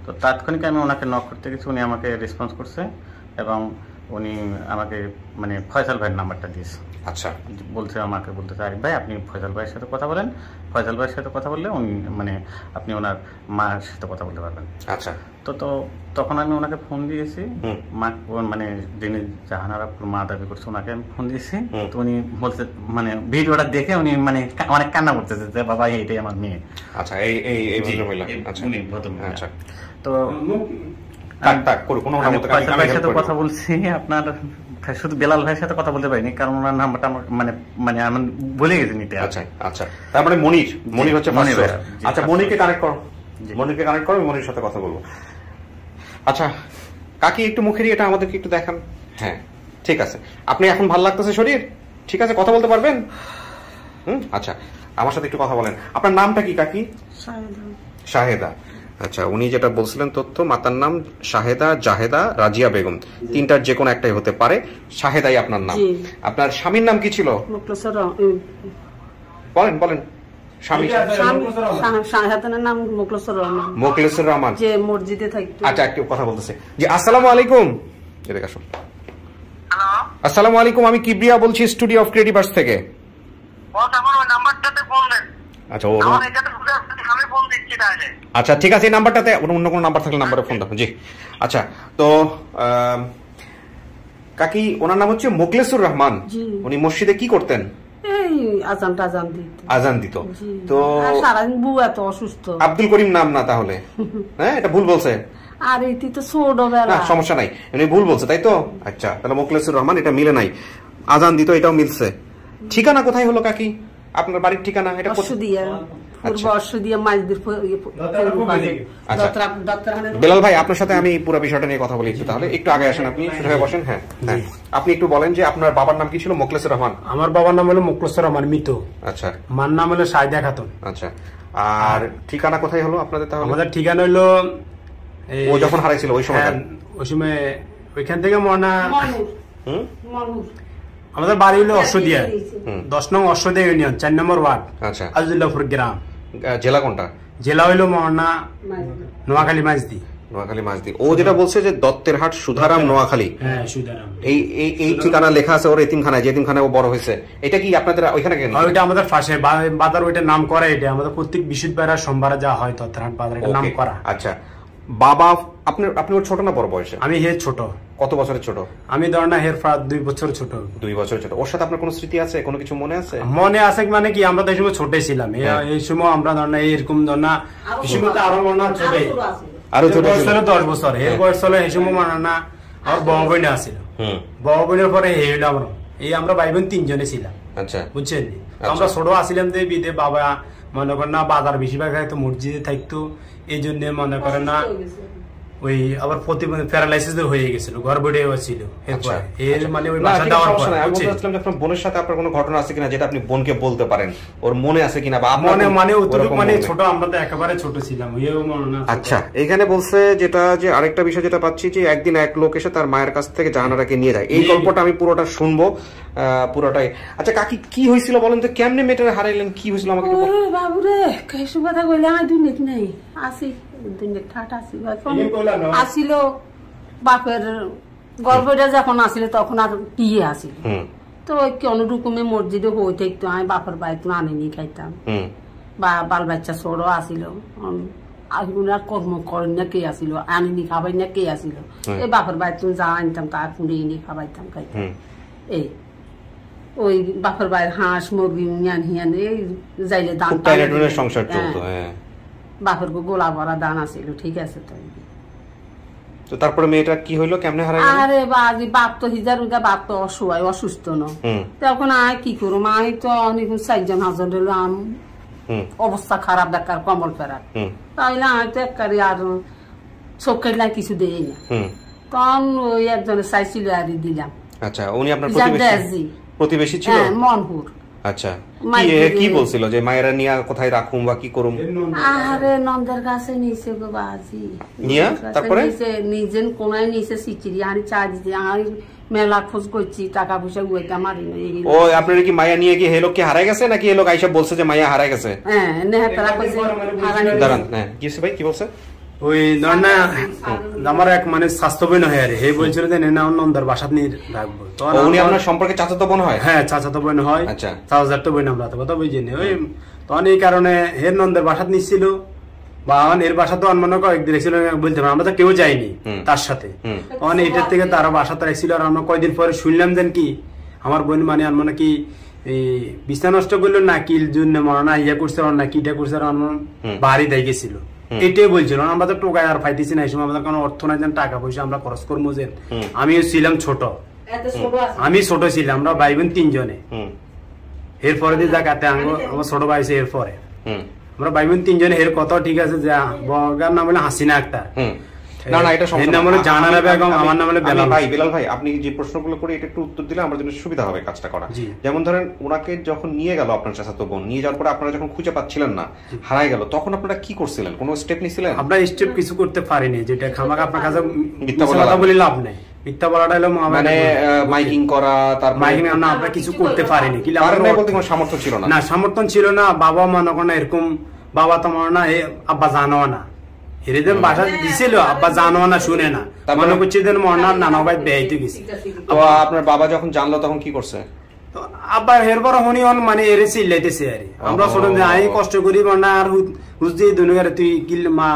তো তাৎক্ষণিক আমি ওনাকে নক করতে গেছি, উনি আমাকে রেসপন্স করছে এবং উনি আমাকে মানে ফয়সাল ভাইয়ের নাম্বারটা দিয়েছে। আচ্ছা, বলছে আমাকে বলতেছে আরিফ ভাই আপনি ফয়সাল ভাইয়ের সাথে কথা বলেন, ফয়সাল ভাইয়ের সাথে কথা বললে উনি মানে আপনি ওনার মার সাথে কথা বলতে পারবেন। আচ্ছা, তো তখন আমি ওনাকে ফোন দিয়েছি, মা মানে যিনি জাহানারাপুর মা দাবি করছে ওনাকে আমি ফোন দিয়েছি। তো উনি বলছে মানে ভিডিওটা দেখে উনি মানে অনেক কান্না করতেছে যে বাবা এইটাই আমার মেয়ে। আচ্ছা, এই ভদ্রমহিলা। আচ্ছা, উনি ভদ্রমহিলা। আচ্ছা, তো কথা বলছি আপনার শুধু বেলাল ভাইয়ের সাথে কথা বলতে পারিনি, কারণ ওনার নাম্বারটা মানে আমি ভুলে গেছি নিতে। আচ্ছা আচ্ছা, তারপরে মনির হচ্ছে মনির। আচ্ছা, মনিরকে কানেক্ট করো, আমি মনির সাথে কথা বলবো। আচ্ছা কাকি, একটু মুখেরই এটা আমাদেরকে একটু দেখান। হ্যাঁ ঠিক আছে, আপনি এখন ভালো লাগতেছে শরীর? ঠিক আছে, কথা বলতে পারবেন? আচ্ছা, আমার সাথে একটু কথা বলেন। আপনার নামটা কি কাকি? শাহেদা। আচ্ছা, উনি যেটা বলছিলেন তথ্য, মাতার নাম শাহেদা জাহেদা রাজিয়া বেগম, তিনটার যে কোনো একটাই হতে পারে। শাহেদাই আপনার নাম। আপনার স্বামীর নাম কি ছিল? বলেন স্বামী। নাম মোখলেসুর রহমান। মোখলেসুর রহমান, যে মসজিদে থাকতো। আচ্ছা, একটু কথা বলতেছে জি। আসসালামু আলাইকুম। এদিকে আসুন। আসসালামু আলাইকুম, আমি কিবরিয়া বলছি স্টুডিও অফ ক্রিয়েটিভার্স থেকে। আচ্ছা, আচ্ছা ঠিক আছে, এই নাম্বারটাতে অন্য কোনো নাম্বার থাকলে নাম্বারে ফোন দাও। জি আচ্ছা, তো কাকি ওনার নাম হচ্ছে মোখলেসুর রহমান। উনি মসজিদে কি করতেন? আজান দিত। তো সারাদিন বউ এত অসুস্থ। আব্দুল করিম নাম না তাহলে? হ্যাঁ, এটা ভুল বলছে। আর এটি তো ছোটবেলা। সমস্যা নাই, উনি ভুল বলছে তাই তো। আচ্ছা, তাহলে মোখলেসুর রহমান এটা মিলে নাই। আজান দিত, এটাও মিলছে। ঠিকানা কোথায় হলো কাকি? আপনার বাড়ির ঠিকানা? এটা বেলাল ভাই, আপনার সাথে আমি পুরো বিষয়টা নিয়ে কথা বলি একটু। তাহলে একটু আগে আসেন, আপনি শুরু হয়ে বসেন। হ্যাঁ, আপনি একটু বলেন যে আপনার বাবার নাম কি ছিল? মোখলেসুর রহমান। আমার বাবার নাম হলো মোখলেসুর রহমান মিত। আচ্ছা, মার নাম হলো সাইদা খাতুন। আচ্ছা, আর ঠিকানা কোথায় হলো আপনাদের? তাহলে আমাদের ঠিকানা হলো ও যখন হারাইছিল ওই সময়, ওইখান থেকে মনা আমাদের বাড়ি হলো অশ্বদিয়া, 10 নং অশ্বদিয়া ইউনিয়ন, 4 নম্বর ওয়ার্ড। আচ্ছা, আজুল্লাহপুর গ্রাম। জেলা কোনটা? জেলা হইলো মনা নোয়াখালী মাঝদি। নোয়াখালী মাঝদি। ও যেটা বলছে যে দত্তের হাট সুধারাম নোয়াখালী, হ্যাঁ সুধারাম, এই ঠিকানা লেখা আছে ওর এতিমখানায়, যে এতিমখানায় ও বড় হয়েছে। এটা কি আপনাদের ওইখানে? ওইটা আমাদের পাশে বাজার, ওইটা নাম করা। এটা আমাদের প্রত্যেক বৃহস্পতিবার সোমবারে যা হয় দত্তের হাট বাজার, এটা নাম করা। আচ্ছা, বাবা আপনি ওর ছোট না বড় বয়সে? আমি হে ছোট। কত বছরের ছোট? আমি ধর না হের 2 বছর ছোট। 2 বছর ছোট। ওর সাথে আপনার কোনো স্মৃতি আছে? কোনো কিছু মনে আছে? মনে আছে মানে কি, আমরা তো এই সময় ছোটই ছিলাম। এই সময় আমরা ধর না এরকম ধর না এই সময় তো আরো মনে ছোট, আরো ছোট ছিল 10 বছর। এর বয়স হলো এই সময় মনে না আমার বড় বোন আছিল। বড় বোনের পরে এই হইলো আমরা ভাই বোন 3 জনে ছিলাম। আচ্ছা, বুঝছেন? আমরা ছোট আসছিলাম তো বিদে বাবা মনে করেন না বাজার বেশিরভাগ থাকতো, মসজিদে থাকতো। এই জন্য মনে করেন না ওই আবার প্যারালাইসিস হয়ে গেছিল, ঘর বেড়ে ছিল। মানে ওই বাসা দেওয়ার পর আমি বলছিলাম যে আপনার বোনের সাথে আপনার কোনো ঘটনা আছে কিনা যেটা আপনি বোনকে বলতে পারেন, ওর মনে আছে কিনা, বা মানে ছোট, আমরা তো একেবারে ছোট ছিলাম। আচ্ছা, এখানে বলছে যেটা যে আরেকটা বিষয় যেটা পাচ্ছি যে একদিন এক লোক এসে তার মায়ের কাছ থেকে জাহানারাকে নিয়ে যায়। এই গল্পটা আমি পুরোটা শুনবো, পুরোটাই। আচ্ছা কাকি, কি হয়েছিল বলেন তো? কেমনে মেয়েটা হারাইলেন? কি হয়েছিল আমাকে বাবুরে, কথা কইলে আমার দুনিয়া নাই আসি দুনিয়া ঠাট আসিল এখন আসিল বাপের গর্ভটা যখন আসিল তখন আর কি আসিল তো কোন রকমে মসজিদে হয়ে থাকতো আমি বাপের বাড়িতে আনিনি খাইতাম বা বাল বাচ্চা ছোড়ো আসিল আর কর্ম করেন না কে আসিল আনিনি খাবাই না কে আসিল এই বাপের বাড়িতে যা আনতাম তা কুড়ে এনে খাবাইতাম খাইতাম এই ওই বাপের বাড়ির হাঁস মুরগি হিয়ান হিয়ান এই যাইলে দান সংসার চলতো। বাপের গোলা ভরা দান আসিল ঠিক আছে তো তারপরে মেয়েটা কি হইলো কেমনে হারাই গেল? আরে বাজি বাপ তো হিজার উগা বাপ তো অসহায় অসুস্থ ন তখন আয় কি করুম আমি তো অনেক 4জন হাজার হলো অবস্থা খারাপ দেখার কমল ফেরার তাইলে আমি তো একবারে আর চোখের লাই কিছু দেই না তখন ওই একজনের চাইছিল আর দিলাম। আচ্ছা উনি আপনার প্রতিবেশী ছিল? হ্যাঁ মনপুর। আচ্ছা কি বলছিল যে মায়েরা নিয়ে কোথায় রাখুম বা কি করুম? আরে নন্দের কাছে নিছে গো বাজি নিয়া তারপরে নিজের কোনায় নিছে সিচিরি আনি চা দিতে আমি মেলা খোঁজ করছি টাকা পয়সা গুইতা মারি ও আপনারা কি মায়া নিয়ে কি হেলো কি হারাই গেছে নাকি এলো আইসা বলছে যে মায়া হারাই গেছে? হ্যাঁ নেহা তারা কইছে হারানি দাঁড়ান হ্যাঁ কি ভাই কি বলছে? ওই ধরনা আমার এক মানে স্বাস্থ্য বোন হয় আরে হে বলছিল যে নেনা নন্দার বাসাত নিয়ে রাখবো। তো উনি আপনার সম্পর্কে চাচাতো বোন হয়? হ্যাঁ চাচাতো বোন হয়। আচ্ছা চাচাতো বোন আমরা তো কথা বুঝিনি ওই তখন এই কারণে হের নন্দার বাসাত নিছিল বা এর বাসা তো মনে কয়েকদিন ছিল বলতে পারি আমরা তো কেউ যাইনি তার সাথে তখন এটার থেকে তারা বাসাতে রাখছিল আর আমরা কয়েকদিন পরে শুনলাম যেন কি আমার বোন মানে মানে কি বিছনা নষ্ট করলো না কি জন্য মনে না ইয়ে করছে না কিটা করছে বাড়ি দেয় গেছিল এটাই বলছিল আমরা তো টোকায় আর পাইতেছি না এই সময় আমাদের কোনো অর্থ নাই যেন টাকা পয়সা আমরা খরচ করবো যেন আমিও ছিলাম ছোট আমি ছোট ছিলাম আমরা ভাই বোন 3 জনে এরপরে দিয়ে জায়গাতে আমার ছোট ভাই এরপরে আমরা ভাই বোন 3 জনে এর কথা ঠিক আছে যে বগার নাম হলো হাসিনা আক্তার না না এটা সমস্যা না নাম হলো জাহানারা বেগম আমার নাম হলো বেলাল ভাই আপনি যে প্রশ্নগুলো করে এটা একটু উত্তর দিলে আমার জন্য সুবিধা হবে কাজটা করা। যেমন ধরেন ওনাকে যখন নিয়ে গেল আপনার চাচাতো বোন নিয়ে যাওয়ার পরে আপনারা যখন খুঁজে পাচ্ছিলেন না হারাই গেল তখন আপনারা কি করছিলেন কোনো স্টেপ নিছিলেন? আমরা স্টেপ কিছু করতে পারিনি যেটা খামাক আপনার কাছে মিথ্যা কথা বলে লাভ নেই মিথ্যা বলাটা হলো মানে মাইকিং করা তারপর মাইকিং আমরা কিছু করতে পারিনি কি বলতে কোনো সামর্থ্য ছিল না? না সামর্থ্য ছিল না বাবা মনে করেন এরকম বাবা তো মনে না আব্বা জানো না এরকম বাসা দিছিল আব্বা জানো না শুনে না মনে করছি যে মনার নানা ভাই বেয়াইতে গেছি। তো আপনার বাবা যখন জানলো তখন কি করছে? আব্বা এরপর হনি মানে এরে চিল্লাইতেছে আর আমরা ছোট আমি কষ্ট করি মনে আর হুজ দিয়ে দুনিয়ার তুই কিল মা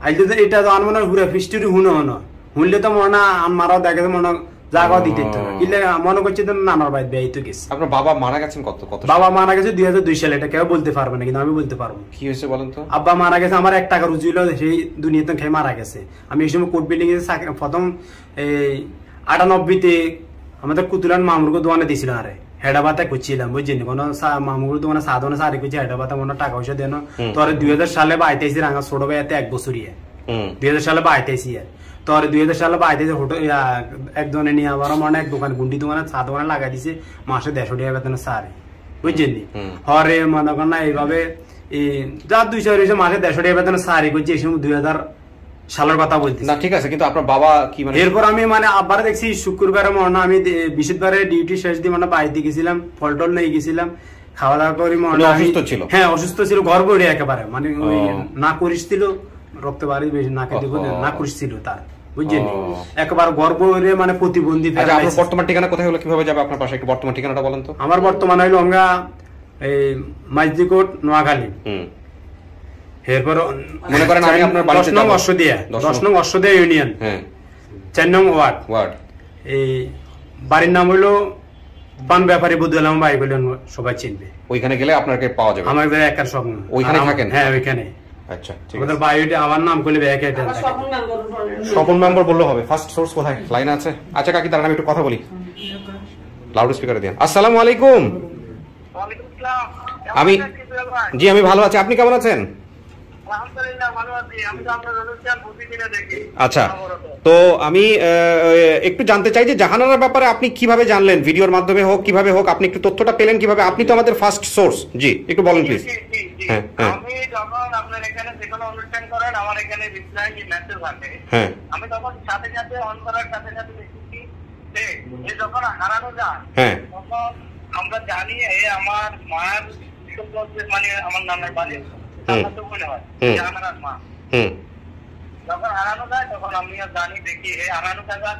আইলে তো এটা তো আনমনে ঘুরে ফিস্টুরি হুনো হনো হুনলে তো মনে মারাও দেখে মনে জায়গা দিতে কিলে মনে করছে তো নানার ভাই বেয়াইতে গেছে। আপনার বাবা মারা গেছেন কত? বাবা মারা গেছে 2002 সালে এটা কেউ বলতে পারবে না কিন্তু আমি বলতে পারবো। কি হয়েছে বলেন তো? আব্বা মারা গেছে আমার 1 টাকা রুজি হলো সেই দুনিয়াতে খেয়ে মারা গেছে। আমি এই সময় কোর্ট বিল্ডিং এ প্রথম এই 98-তে আমাদের কুতুলান মামুরগো দোকানে দিছিল আরে হেডাবাতে করছিলাম বুঝছেন কোন মামুর দোকানে সাধনে সারি করছি হেডাবাতে মনে টাকা পয়সা দেন তোর 2000 সালে বাইতেছি রাঙা ছোট ভাইতে 1 বছরই 2000 সালে বাইতেছি তোর 2000 সালে বাইতেছি হোটেল একজনে নিয়ে আবার মনে এক দোকান গুন্ডি দোকানে চা দোকানে লাগাই দিছে মাসে 150 টাকা বেতনে সারি বুঝছেন হরে মনে কর না এইভাবে যা 200 হয়েছে মাসে 150 টাকা বেতনে সারি করছি এই সময় 2000 সালের কথা বলতেছি না ঠিক আছে কিন্তু আপনার বাবা কি মানে এরপর আমি মানে আবার দেখছি শুক্রবারে মনে আমি বৃহস্পতিবারে ডিউটি শেষ দিয়ে মানে বাইরে গেছিলাম ফল টল নিয়ে গেছিলাম খাওয়া দাওয়া করি মনে অসুস্থ ছিল। হ্যাঁ অসুস্থ ছিল ঘর বড়ে একেবারে মানে ওই না করিছিল রক্ত বাড়ি বেশি নাকে দিব না করিছিল তার বুঝছেন একবার গর্ব হয়ে মানে প্রতিবন্ধী। আপনার বর্তমান ঠিকানা কোথায় হলো কিভাবে যাবে আপনার পাশে একটু বর্তমান ঠিকানাটা বলেন তো? আমার বর্তমান হইলো অঙ্গা এই মাইজদিকোট নোয়াখালী এরপর মনে করেন আমি আপনার 10 নং অশ্বদিয়া ইউনিয়ন 4 নং ওয়ার্ড এই বাড়ির নাম হইলো পান ব্যাপারী বুদ্ধলাম ভাই বলেন সবাই চিনবে। ওইখানে গেলে আপনাকে পাওয়া যাবে? আমাদের একার স্বপ্ন ওইখানে থাকেন? হ্যাঁ ওইখানে। আচ্ছা ঠিক আছে আমাদের বায়োতে আমার নাম করলে ব্যাকে এটা স্বপন মেম্বার বললে হবে। ফার্স্ট সোর্স কোথায় লাইন আছে? আচ্ছা কাকি দাঁড়ান আমি একটু কথা বলি লাউড স্পিকারে দেন। আসসালামু আলাইকুম। ওয়ালাইকুম আসসালাম। আমি জি আমি ভালো আছি, আপনি কেমন আছেন? আলহামদুলিল্লাহ ভালো আছি। আমি তো আপনার অনুষ্ঠান প্রতিদিনে দেখি। আচ্ছা তো আমি একটু জানতে চাই যে জাহানারার ব্যাপারে আপনি কিভাবে জানলেন? ভিডিওর মাধ্যমে হোক কিভাবে হোক আপনি একটু তথ্যটা পেলেন কিভাবে? আপনি তো আমাদের ফার্স্ট সোর্স। জি একটু বলেন প্লিজ। হ্যাঁ আমি যখন আপনার এখানে যে কোনো অনুষ্ঠান করেন আমার এখানে রিপ্লাই মেসেজ আসে। হ্যাঁ আমি তখন সাথে সাথে অন করার সাথে সাথে দেখি যে এই যখন হারানো যায় হ্যাঁ তখন আমরা জানি এই আমার মায়ের মানে আমার নামের বাড়ি তো মনে হয় জাহানারার মা। যখন হারানো যায় তখন আমিও জানি, দেখি হারানো টাকা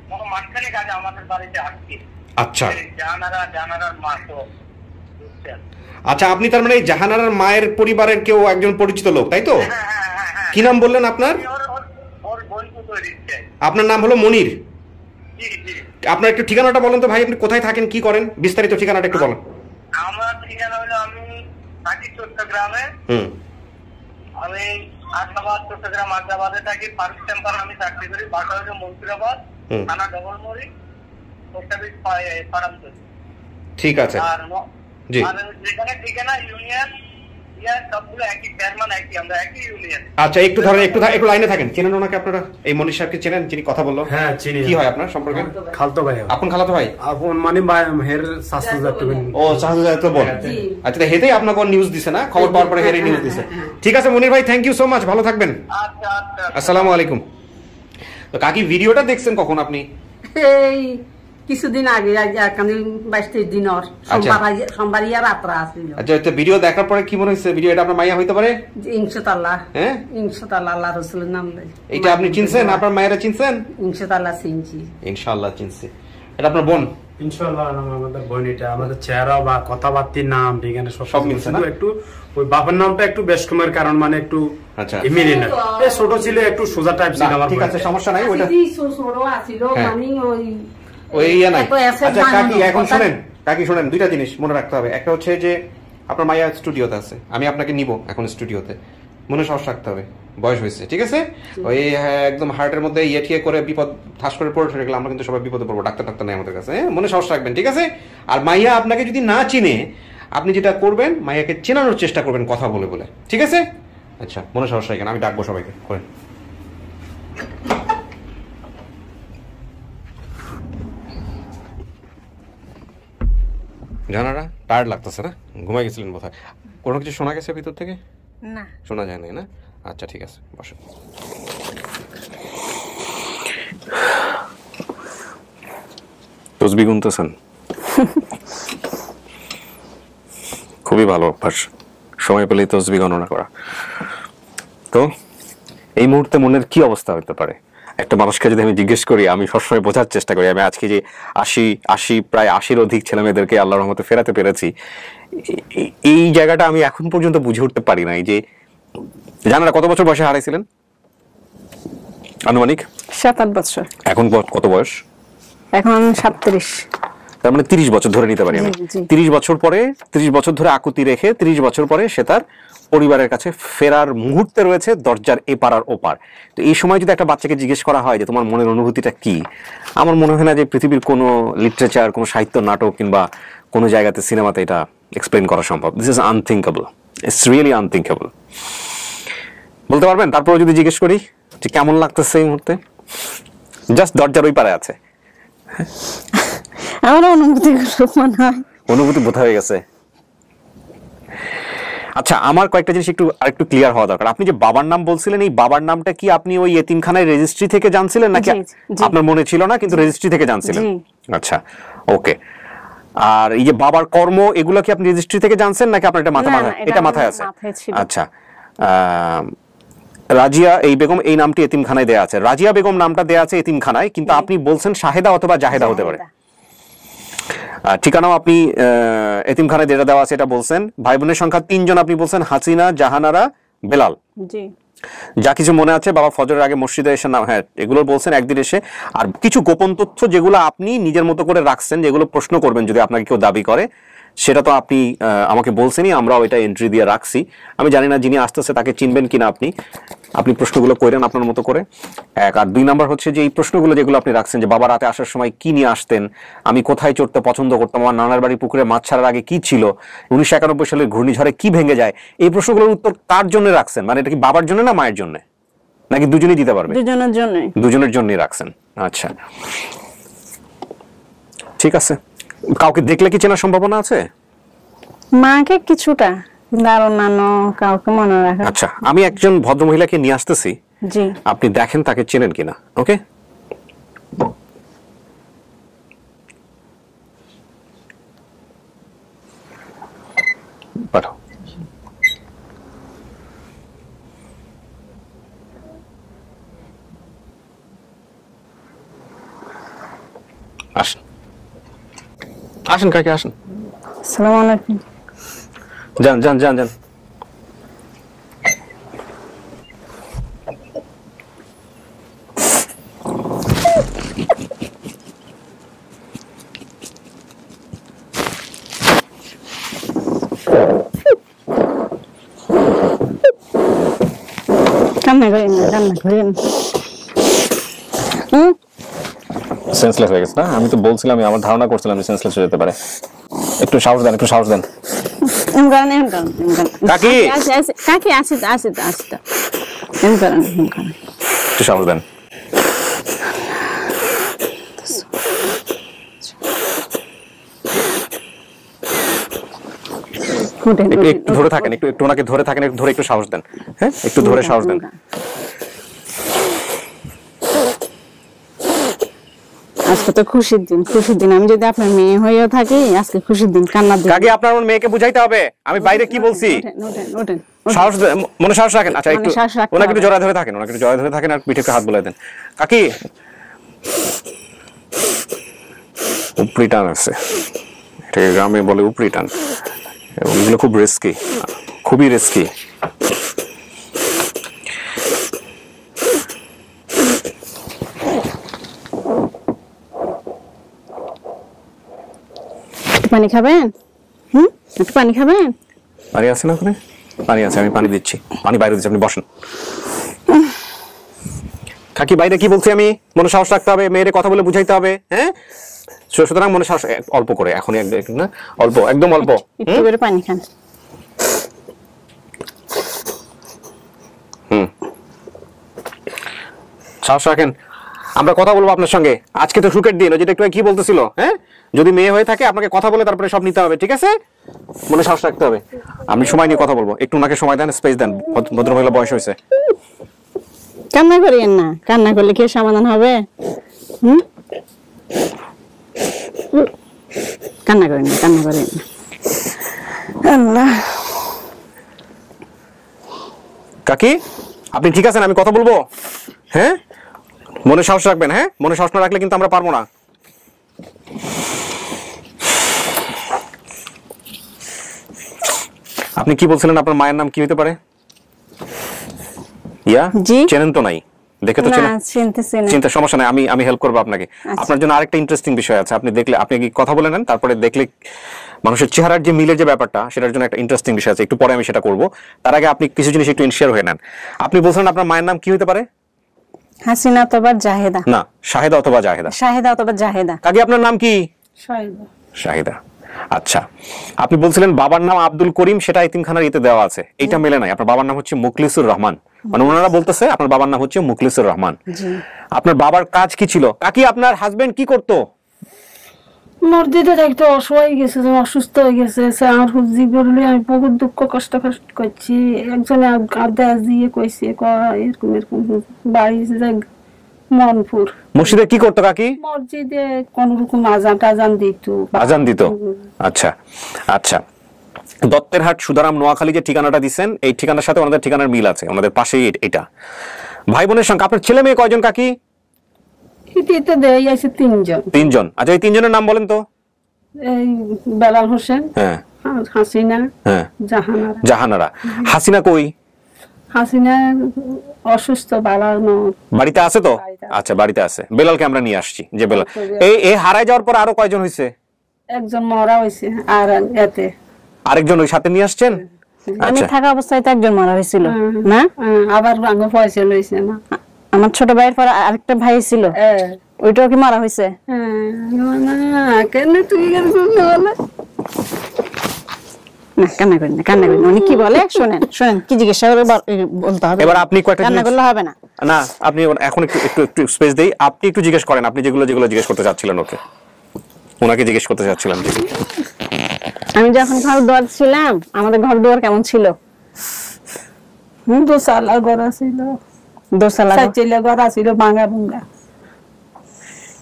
কোনো মাঝখানে কাজে আমাদের বাড়িতে আসছে। আচ্ছা জাহানারার মা তো বুঝছেন। আচ্ছা, আপনি তার মানে জাহানারার মায়ের পরিবারের কেউ একজন পরিচিত লোক, তাই তো? কি নাম বললেন আপনার? ওর বন্ধু তৈরি। আপনার নাম হলো মনির। জি জি। আপনার একটু ঠিকানাটা বলেন তো ভাই, আপনি কোথায় থাকেন, কি করেন, বিস্তারিত ঠিকানাটা একটু বলেন। আমার ঠিকানা হলো, আমি থাকি চট্টগ্রামে। আমি চট্টগ্রাম আগ্রাবাদে থাকি। ফার্স্ট টেম্পার আমি চাকরি করি। বাসা হলো মন্ত্রীবাদ, থানা ডবলমুড়ি, পোস্ট অফিস পাড়ামতলী। ঠিক আছে জি। আর যেখানে ঠিকানা ইউনিয়ন সবগুলো একই, চেয়ারম্যান একই, আমরা একই ইউনিয়ন। আচ্ছা, একটু ধরেন, একটু লাইনে থাকেন। চেনেন ওনাকে আপনারা? এই মনির সাহেবকে চেনেন, যিনি কথা বললো? হ্যাঁ চিনি। কি হয় আপনার সম্পর্কে? খালতো ভাই। আপন খালাতো ভাই? আপন মানে হের শাস্ত্র যাতে। ও শাস্ত্র যাতে বল। আচ্ছা, হেতেই আপনাকে নিউজ দিছে না, খবর পাওয়ার পরে হেরে নিউজ দিছে। ঠিক আছে মনির ভাই, থ্যাংক ইউ সো মাচ, ভালো থাকবেন। আচ্ছা আচ্ছা, আসসালামু আলাইকুম। তো কাকি ভিডিওটা দেখছেন কখন আপনি? এই কিছুদিন আগে, 22-23 দিন সোমবার রাত্রা আসছিল। আচ্ছা, ভিডিও দেখার পরে কি মনে হচ্ছে? ভিডিও এটা আপনার মাইয়া হইতে পারে? ইনশাআল্লাহ। হ্যাঁ ইনশাআল্লাহ, আল্লাহ রাসূলের নাম লই। এটা আপনি চিনছেন? আপনার মায়েরা চিনছেন? ইনশাআল্লাহ চিনছি। ইনশাআল্লাহ চিনছি। এটা আপনার বোন? ইনশাআল্লাহ আমাদের বোন। এটা আমাদের চেহারা বা কথাবার্তার নাম বিজ্ঞানে সব মিলছে না। একটু ওই বাবার নামটা একটু বেশ কমের কারণ, মানে একটু আচ্ছা মিলে না। এই ছোট ছিল, একটু সোজা টাইপ ছিল আমার। ঠিক আছে, সমস্যা নাই। ওইটা ছোট আছিল, মানে ওই নাই। আচ্ছা কাকি, এখন শুনেন, কাকি শুনেন, দুইটা জিনিস মনে রাখতে হবে। একটা হচ্ছে যে আপনার মাইয়া স্টুডিওতে আছে, আমি আপনাকে নিব এখন স্টুডিওতে, মনে সাহস রাখতে হবে, বয়স হয়েছে, ঠিক আছে? ওই একদম হার্টের মধ্যে ইয়ে করে বিপদ ঠাস করে পড়ে গেলে আমরা কিন্তু সবাই বিপদে পড়বো, ডাক্তার নেই আমাদের কাছে। মনে সাহস রাখবেন, ঠিক আছে? আর মাইয়া আপনাকে যদি না চিনে, আপনি যেটা করবেন, মাইয়াকে চেনানোর চেষ্টা করবেন কথা বলে বলে, ঠিক আছে? আচ্ছা, মনে সাহস রাখেন, আমি ডাকবো সবাইকে। করেন। জানারা টায়ার্ড লাগতেছে না? ঘুমাই গেছিলেন বোধহয়। কোনো কিছু শোনা গেছে ভিতর থেকে? না, শোনা যায় না? আচ্ছা ঠিক আছে, বসো। তসবিহ গুনতেছেন? খুবই ভালো অভ্যাস, সময় পেলেই তসবিহ গণনা করা। তো এই মুহূর্তে মনের কি অবস্থা হতে পারে? একটা মানুষকে যদি আমি জিজ্ঞেস করি, আমি সবসময় বোঝার চেষ্টা করি, আমি আজকে যে প্রায় 80-র অধিক ছেলে মেয়েদেরকে আল্লাহর রহমতে ফেরাতে পেরেছি, এই জায়গাটা আমি এখন পর্যন্ত বুঝে উঠতে পারি না। এই যে জানারা কত বছর বয়সে হারাইছিলেন? আনুমানিক 7-8 বছর। এখন কত বয়স? এখন 37। তার মানে 30 বছর ধরে নিতে পারি আমি। 30 বছর পরে, 30 বছর ধরে আকুতি রেখে 30 বছর পরে সে তার পরিবারের কাছে ফেরার মুহূর্তে রয়েছে, দরজার এপার আর ওপার। তো এই সময় যদি একটা বাচ্চাকে জিজ্ঞেস করা হয় যে তোমার মনের অনুভূতিটা কি, আমার মনে হয় না যে পৃথিবীর কোনো লিটারেচার, কোনো সাহিত্য, নাটক কিংবা কোনো জায়গাতে, সিনেমাতে এটা এক্সপ্লেন করা সম্ভব। This is unthinkable, it's really unthinkable. বলতে পারবেন তারপরে যদি জিজ্ঞেস করি যে কেমন লাগতেছে এই মুহূর্তে? জাস্ট দরজার ওই পারে আছে। আমার অনুভূতি বোধ হয়ে গেছে। আচ্ছা, আমার কয়েকটা জিনিস আরেকটু ক্লিয়ার হওয়া দরকার। আপনি যে বাবার নাম বলছিলেন, এই বাবার নামটা কি আপনি ওই এতিমখানায় রেজিস্ট্রি থেকে জানছিলেন নাকি আপনার মনে ছিল না কিন্তু রেজিস্ট্রি থেকে জানছিলেন? আচ্ছা, ওকে। আর এই যে বাবার কর্ম, এগুলো কি আপনি রেজিস্ট্রি থেকে জানছেন নাকি আপনার এটা মাথায় আছে? আচ্ছা, রাজিয়া বেগম এই নামটি এতিমখানায় দেয়া আছে। রাজিয়া বেগম নামটা দেয়া আছে এতিমখানায়, কিন্তু আপনি বলছেন শাহেদা অথবা জাহেদা হতে পারে। ঠিকানাও আপনি এতিমখানায় যেটা দেওয়া আছে এটা বলছেন। ভাই বোনের সংখ্যা 3 জন আপনি বলছেন, হাসিনা, জাহানারা, বেলাল। জি। যা কিছু মনে আছে, বাবা ফজরের আগে মসজিদে এসে নাম, হ্যাঁ এগুলো বলছেন একদিন এসে। আর কিছু গোপন তথ্য যেগুলো আপনি নিজের মতো করে রাখছেন, যেগুলো প্রশ্ন করবেন যদি আপনাকে কেউ দাবি করে, সেটা তো আপনি আমাকে বলছেনই, আমরাও এটা এন্ট্রি দিয়ে রাখছি। আমি জানি না যিনি আসতেছে তাকে চিনবেন কিনা আপনি প্রশ্নগুলো করেন আপনার মতো করে। এক। আর 2 নাম্বার হচ্ছে যে এই প্রশ্নগুলো যেগুলো আপনি রাখছেন, যে বাবা রাতে আসার সময় কি নিয়ে আসতেন, আমি কোথায় চড়তে পছন্দ করতাম, আমার নানার বাড়ি পুকুরে মাছ ছাড়ার আগে কি ছিল, 1991 সালের ঘূর্ণিঝড়ে কি ভেঙে যায়, এই প্রশ্নগুলোর উত্তর কার জন্য রাখছেন? মানে এটা কি বাবার জন্য না মায়ের জন্য, নাকি দুজনেই দিতে পারবে? দুজনের জন্য। দুজনের জন্যই রাখছেন। আচ্ছা ঠিক আছে। কাউকে দেখলে কি চেনার সম্ভাবনা আছে? মাকে কিছুটা, অন্যান্য কাউকে মনে রাখা। আচ্ছা, আমি একজন ভদ্রমহিলাকে নিয়ে আসতেছি, জি, আপনি দেখেন তাকে চেনেন কিনা। ওকে, পাঠাও। আসেন কাকি আসেন। আসসালামু আলাইকুম। যান যান যান যান। কান্না করেন না, কান্না করেন। সেন্সলেস হয়ে গেছে না? আমি তো বলছিলাম, আমি আমার ধারণা করছিলাম যে সেন্সলেস হয়ে যেতে পারে। একটু সাহস দেন, একটু সাহস দেন। কাকি কাকি আসি তো একটু সাহস দেন। একটু ধরে থাকেন, একটু ওনাকে ধরে থাকেন, একটু ধরে একটু সাহস দেন। হ্যাঁ, একটু ধরে সাহস দেন। আজকে তো খুশির দিন। আমি যদি আপনার মেয়ে হয়েও থাকি, আজকে খুশির দিন, কান্না দিন। কাকি আপনার ওর মেয়েকে বুঝাইতে হবে আমি বাইরে কি বলছি। সাহস মনে সাহস রাখেন। আচ্ছা একটু ওনাকে একটু জড়ায় ধরে থাকেন, ওনাকে একটু জড়ায় ধরে থাকেন আর পিঠে একটু হাত বুলাই দেন। কাকি উপরি টান আছে, এটাকে গ্রামে বলে উপরি টান, এবং এগুলো খুব রিস্কি, খুবই রিস্কি। পানি খাবেন? একটু পানি খাবেন? পানি আছে না ওখানে? পানি আছে, আমি পানি দিচ্ছি। পানি বাইরে দিচ্ছি, আপনি বসেন। কাকি বাইরে কি বলছি আমি? মনে সাহস রাখতে হবে, মেয়েরে কথা বলে বুঝাইতে হবে। হ্যাঁ, সুতরাং মনে সাহস অল্প করে, এখন না অল্প, একদম অল্প। একটু করে পানি খান। সাহস রাখেন, আমরা কথা বলবো আপনার সঙ্গে। আজকে তো সুখের দিন, যেটা একটু কি বলতেছিল। হ্যাঁ, যদি মেয়ে হয়ে থাকে আপনাকে কথা বলে তারপরে সব নিতে হবে, ঠিক আছে? মনে সাহস রাখতে হবে। আমি সময় নিয়ে কথা বলবো, একটু ওনাকে সময় দেন, স্পেস দেন। ভদ্রমহিলা বয়স হয়েছে। কান্না করিয়েন না, কান্না করলে কি সমাধান হবে? কান্না করেন না, কান্না করেন না। আল্লাহ। কাকি আপনি ঠিক আছেন? আমি কথা বলবো। হ্যাঁ, মনে সাহস রাখবেন। হ্যাঁ, মনে সাহস না রাখলে কিন্তু আমরা পারবো না। আপনি কি বলছিলেন? আপনার মায়ের নাম কি হতে পারে? ইয়া চেনেন তো? নাই দেখে তো চিন্তা, সমস্যা নাই, আমি হেল্প করবো আপনাকে। আপনার জন্য আরেকটা ইন্টারেস্টিং বিষয় আছে, আপনি দেখলে, আপনি কি কথা বলে নেন, তারপরে দেখলে মানুষের চেহারার যে মিলের যে ব্যাপারটা, সেটার জন্য একটা ইন্টারেস্টিং বিষয় আছে, একটু পরে আমি সেটা করবো। তার আগে আপনি কিছু জিনিস একটু শেয়ার হয়ে নেন। আপনি বলছেন আপনার মায়ের নাম কি হতে পারে? হাসিনা অথবা জাহেদা। না, শাহেদা অথবা জাহেদা। শাহেদা অথবা জাহেদা। কাকি আপনার নাম কি? শাহিদা। শাহিদা। আচ্ছা, আপনি বলছিলেন বাবার নাম আব্দুল করিম, সেটা এতিমখানার ইতে দেওয়া আছে, এইটা মেলে নাই। আপনার বাবার নাম হচ্ছে মুখলিসুর রহমান, মানে ওনারা বলতেছে আপনার বাবার নাম হচ্ছে মুখলিসুর রহমান। আপনার বাবার কাজ কি ছিল? কাকি আপনার হাজবেন্ড কি করতো? মসজিদে থাকতে অসহায় গেছে, অসুস্থ হয়ে গেছে। আমার হুজি বললে আমি বহুত দুঃখ কষ্ট করছি। একজনে আদায় দিয়ে কইছে এরকম এরকম বাড়ি মনপুর। মসজিদে কি করতো কাকি? মসজিদে কোন রকম আজান টাজান দিত। আজান দিত। আচ্ছা আচ্ছা। দত্তেরহাট সুদারাম নোয়াখালী যে ঠিকানাটা দিচ্ছেন, এই ঠিকানার সাথে ওনাদের ঠিকানার মিল আছে, ওনাদের পাশেই এটা। ভাই বোনের সংখ্যা, আপনার ছেলে মেয়ে কয়জন কাকি? তিনজন। আচ্ছা, এই তিনজনের নাম বলেন তো। এই বেলাল হোসেন, হ্যাঁ, হাসিনা, হ্যাঁ, জাহানারা। জাহানারা। হাসিনা কই? হাসিনা অসুস্থ, বাড়িতে আছে তো? আচ্ছা, বাড়িতে আছে। বেলালকে আমরা নিয়ে আসছি। যে বেলাল এই হারায় যাওয়ার পর আরো কয়জন হয়েছে? একজন মারা হয়েছে, আর এতে আরেকজন ওই সাথে নিয়ে আসছেন। আমি থাকা অবস্থায় তো একজন মারা হয়েছিল না? আবার আগে পয়সা লইছে না। আমার ছোট ভাইয়ের পর আরেকটা ভাই ছিল, ওইটাও কি মারা হয়েছে? কেন তুই কান্না করেন না, কান্না করেন। উনি কি বলে শোনেন, শোনেন কি জিজ্ঞাসা করে বলতে হবে। এবার আপনি কয়টা কান্না করলে হবে না। না, আপনি এখন একটু একটু একটু স্পেস দেই। আপনি একটু জিজ্ঞেস করেন, আপনি যেগুলো যেগুলো জিজ্ঞেস করতে চাচ্ছিলেন ওকে, ওনাকে জিজ্ঞেস করতে চাচ্ছিলাম। আমি যখন ঘর দুয়ার ছিলাম, আমাদের ঘর দুয়ার কেমন ছিল? দোসালা ঘর ছিল, দোসালা ঘর ছিল, ভাঙা ভাঙা।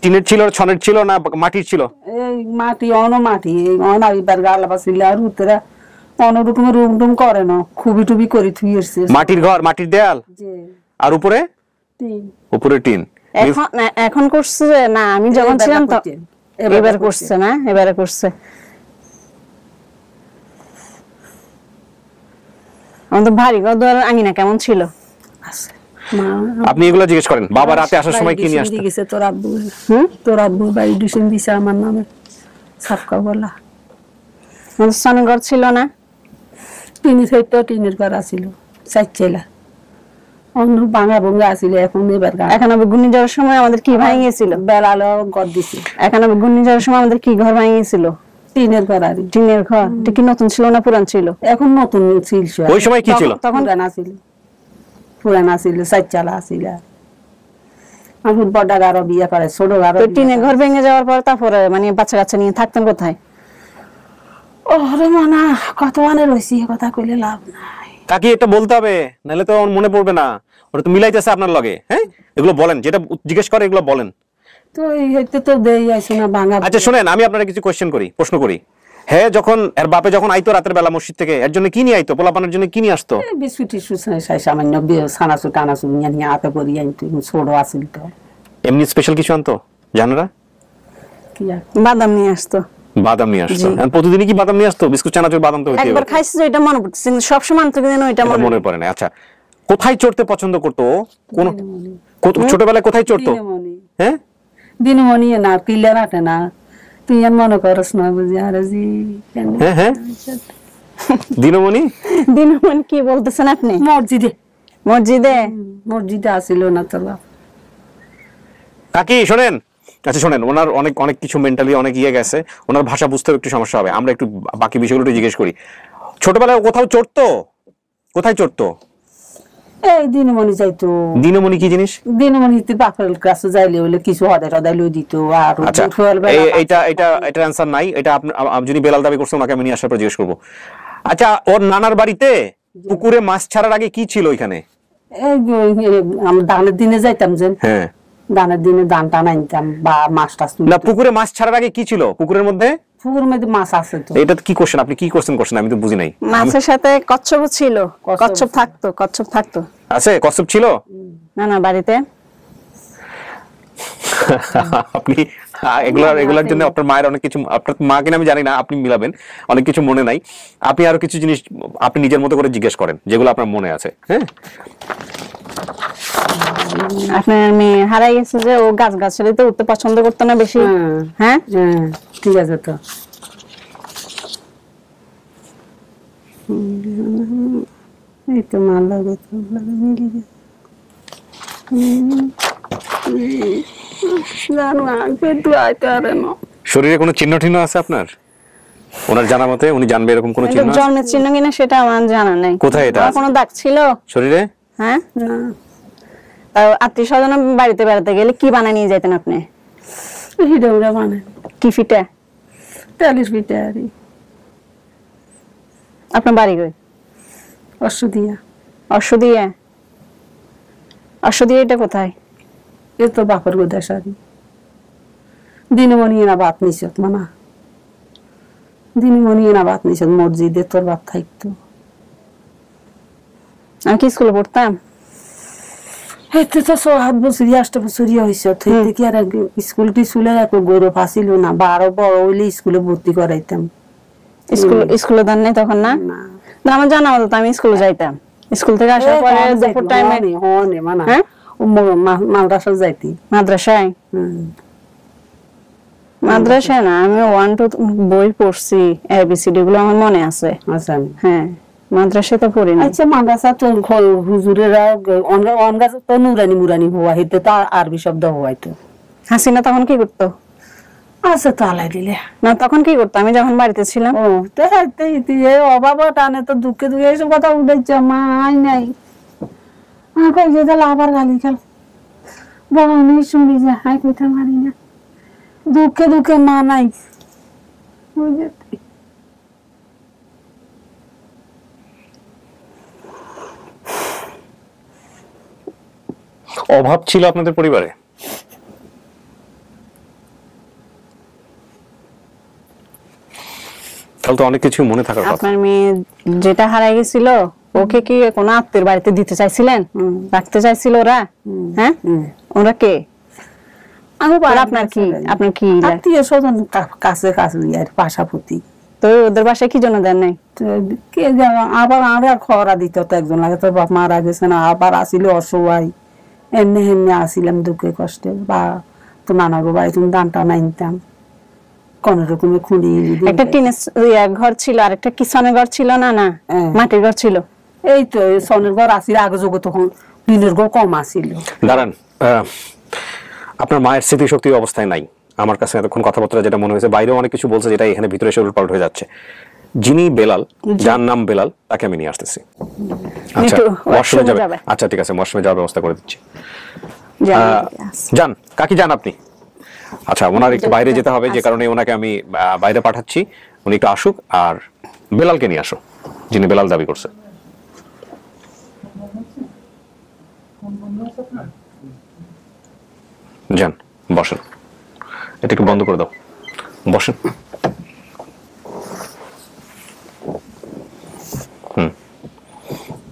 টিনের ছিল, ছনের ছিল না মাটির ছিল? এই মাটি, মাটি অনাইবার গালা ছিল। আর উত্তরা অন্যরকম রুম টুম করে না, খুবই টুবি করে থুই এসছে। মাটির ঘর, মাটির দেয়াল, আর উপরে টিন। উপরে টিন এখন করছে না? আমি যখন ছিলাম এবার করছে না, এবারে করছে। আমাদের ভারী ঘর দুয়ার আঙিনা কেমন ছিল? আপনি এগুলো জিজ্ঞেস করেন। বাবা রাতে আসার সময় কি নিয়ে আসতো? গেছে তোর আব্বু বাড়ি ডিসিশন দিছে আমার নামে সাফকা বলা। সনের ঘর ছিল না? টিনের ঘর আছিল, চাইছিলা অন্য ভাঙা ভঙ্গা আছিল। এখন এবার এখন ঘূর্ণিঝড়ের সময় আমাদের কি ভাঙে গেছিল? বেলালো ঘর দিছে। এখন ঘূর্ণিঝড়ের সময় আমাদের কি ঘর ভাঙে গেছিল? টিনের ঘর। আর টিনের ঘর এটা কি নতুন ছিল না পুরান ছিল? এখন নতুন ছিল। ওই সময় কি ছিল? তখন পুরানা ছিল, চাইচালা আছিল। আমি বড় গারো বিয়ে করে ছোট গারো। টিনের ঘর ভেঙে যাওয়ার পর তারপরে মানে বাচ্চা কাচ্চা নিয়ে থাকতেন কোথায়? ওরে মানা কত মানে রইছি, কথা কইলে লাভ নাই। কাকি এটা বলতে হবে, নাহলে তো আমার মনে পড়বে না। ওটা তো মিলাইতেছে আপনার লগে। হ্যাঁ, এগুলো বলেন, যেটা জিজ্ঞেস করে এগুলো বলেন। তো এই হইতে তো দেই আইছে না ভাঙা। আচ্ছা শুনেন, আমি আপনারা কিছু প্রশ্ন করি। হ্যাঁ, যখন এর বাপে যখন আইতো রাতের বেলা মসজিদ থেকে, এর জন্য কি নিয়ে আইতো? পোলাপানের জন্য কি নিয়ে আসতো? বিস্কুট টিস্কুট সামান্য ছানাচু টানাচু নিয়ে হাতে করি আনতো, ছোট আসিল তো। এমনি স্পেশাল কিছু আনতো জানারা? বাদাম নিয়ে আসতো। বাদাম নিয়ে আসতো? প্রতিদিনই কি বাদাম নিয়ে আসতো? বিস্কুট চানাচুর বাদাম তো একবার খাইছি তো, এটা মনে পড়ছে, কিন্তু সবসময় আনতো কিনা ওইটা মনে পড়ে না। আচ্ছা, কোথায় চড়তে পছন্দ করতো? কোন ছোটবেলায় কোথায় চড়তো? হ্যাঁ, দিনমণি না পিলার আটে না, তুই আর মনে করস না বুঝি। আর জি হ্যাঁ হ্যাঁ, দিনমণি। দিনমণি কি বলতেছেন আপনি? মসজিদে আসিল না তোর বাপ। কাকি শোনেন, আচ্ছা শোনেন, ওনার অনেক কিছু মেন্টালি অনেক ইয়ে গেছে, ওনার ভাষা বুঝতেও একটু সমস্যা হবে। আমরা একটু বাকি বিষয়গুলো একটু জিজ্ঞেস করি। ছোটবেলায় কোথাও চড়তো? কোথায় চড়তো? এই দিনমণি যাইতো। দিনমণি কি জিনিস? দিনমণিতে বাপের কাছে যাইলে হইলে কিছু হদাই লই দিত। আর আচ্ছা, এটা অ্যানসার নাই। এটা আপনি যদি বেলাল দাবি করছেন, ওনাকে আমি নিয়ে আসার পর জিজ্ঞেস করবো। আচ্ছা, ওর নানার বাড়িতে পুকুরে মাছ ছাড়ার আগে কি ছিল ওইখানে? আমরা ধানের দিনে যাইতাম যে। হ্যাঁ, ধানের দিনে ধান টান আনতাম বা মাছ টাছ। না, পুকুরে মাছ ছাড়ার আগে কি ছিল পুকুরের মধ্যে? পুকুরের মধ্যে মাছ আছে তো। এটা কি কোশ্চেন? আপনি কি কোশ্চেন আমি তো বুঝি নাই। মাছের সাথে কচ্ছপ ছিল। কচ্ছপ থাকতো। আছে কচ্ছপ ছিল? না বাড়িতে। আপনি এগুলার জন্য আপনার মায়ের অনেক কিছু, আপনার মা কিনা আমি জানি না, আপনি মিলাবেন, অনেক কিছু মনে নাই। আপনি আরো কিছু জিনিস আপনি নিজের মতো করে জিজ্ঞেস করেন যেগুলো আপনার মনে আছে। হ্যাঁ, আপনার মেয়ে হারাই গেছে যে ও গাছগাছালিতে উঠতে পছন্দ করতো না বেশি। হ্যাঁ, ঠিক আছে তো। এই তো মাল লাগে তো মিলি শরীরে কোনো চিহ্ন টিহ্ন আছে আপনার? ওনার জানা মতে উনি জানবে এরকম কোনো চিহ্ন? জন্মের চিহ্ন কিনা সেটা আমার জানা নাই। কোথায় এটা? কোনো দাগ ছিল শরীরে? হ্যাঁ, আত্মীয় স্বজন বাড়িতে বেড়াতে গেলে কি বানায় নিয়ে যেতেন আপনি? কি ফিটা? 40 ফিটা। আপনার বাড়ি কই? অশ্বদিয়া এটা কোথায়? এ তো বাপের গোদা সারি। দিনমণি না বাত নিছত মানা, দিনমণি না বাত নিছত মসজিদে তোর বাপ থাকতো। আমি কি স্কুলে পড়তাম? এতে তো 7 বছর 8 বছর হয়েছে। কি আর স্কুলে এত গৌরব আসিল না, বা আরো বড় হইলে স্কুলে ভর্তি করাইতাম। স্কুলে দান নাই তখন? না, আমার জানা মতো আমি স্কুলে যাইতাম। স্কুল থেকে আসার পরে দুপুর টাইমে মাদ্রাসা যাইতি। মাদ্রাসায় না, আমি 1 2 বই পড়ছি, ABCD গুলো আমার মনে আছে। হ্যাঁ, মাদ্রাসায় তো পড়ি না। আচ্ছা, মাদ্রাসা তো হুজুরেরা তো নুরানি মুরানি হওয়া হইতে তো আরবি শব্দ হওয়াইতো। হাসিনা তখন কি করতো? আচ্ছা, তো আলাই দিলে না, তখন কি করতো? আমি যখন বাড়িতে ছিলাম। ও তো অভাব টানে তো দুঃখে এইসব কথা উঠেছে। মাই নাই আবার গালি খেল বড় নেই শুনি যে হাই কথা মারি না। দুঃখে মা নাই। অভাব ছিল আপনাদের পরিবারে? তাহলে তো অনেক কিছু মনে থাকার কথা। আপনার মেয়ে যেটা হারাই গেছিল, ওকে কি কোনো আত্মীয়ের বাড়িতে দিতে চাইছিলেন? রাখতে চাইছিল ওরা? হ্যাঁ, ওরা কে? আমি আপনার কি আত্মীয় স্বজন কাছে কাছে আর পাশাপাশি। তো ওদের বাসায় কি জন্য দেন নাই? কে আবার আমরা খরা দিত তো একজন লাগে, তোর বাপ মারা গেছে না, আবার আসিল অসহায়, এমনি এমনি আসিলাম দুঃখে কষ্টে, বা তো নানার বাড়ি তুমি দানটা নাইতাম কোন রকমে খুঁড়ি। একটা টিনের ঘর ছিল আর একটা কিচনের ঘর ছিল না? না, মাটির ঘর ছিল। এই তো সনের ঘর আসিল আগে যোগ, তখন টিনের ঘর কম আসিল। দাঁড়ান, আপনার মায়ের স্মৃতিশক্তি অবস্থায় নাই আমার কাছে এতক্ষণ কথাবার্তা যেটা মনে হয়েছে। বাইরেও অনেক কিছু বলছে যেটা এখানে ভিতরে এসে উল্টপাল্ট হয়ে যাচ্ছে। যিনি বেলাল, যার নাম বেলাল, তাকে আমি নিয়ে আসতেছি। আচ্ছা ওয়াশরুমে যাবে? আচ্ছা ঠিক আছে, ওয়াশরুমে যাওয়ার ব্যবস্থা করে দিচ্ছি। যান কাকি, যান আপনি। আচ্ছা ওনার একটু বাইরে যেতে হবে, যে কারণে ওনাকে আমি বাইরে পাঠাচ্ছি। উনি একটু আসুক, আর বেলালকে নিয়ে আসো, যিনি বেলাল দাবি করছে। যান বসেন, এটা একটু বন্ধ করে দাও, বসেন।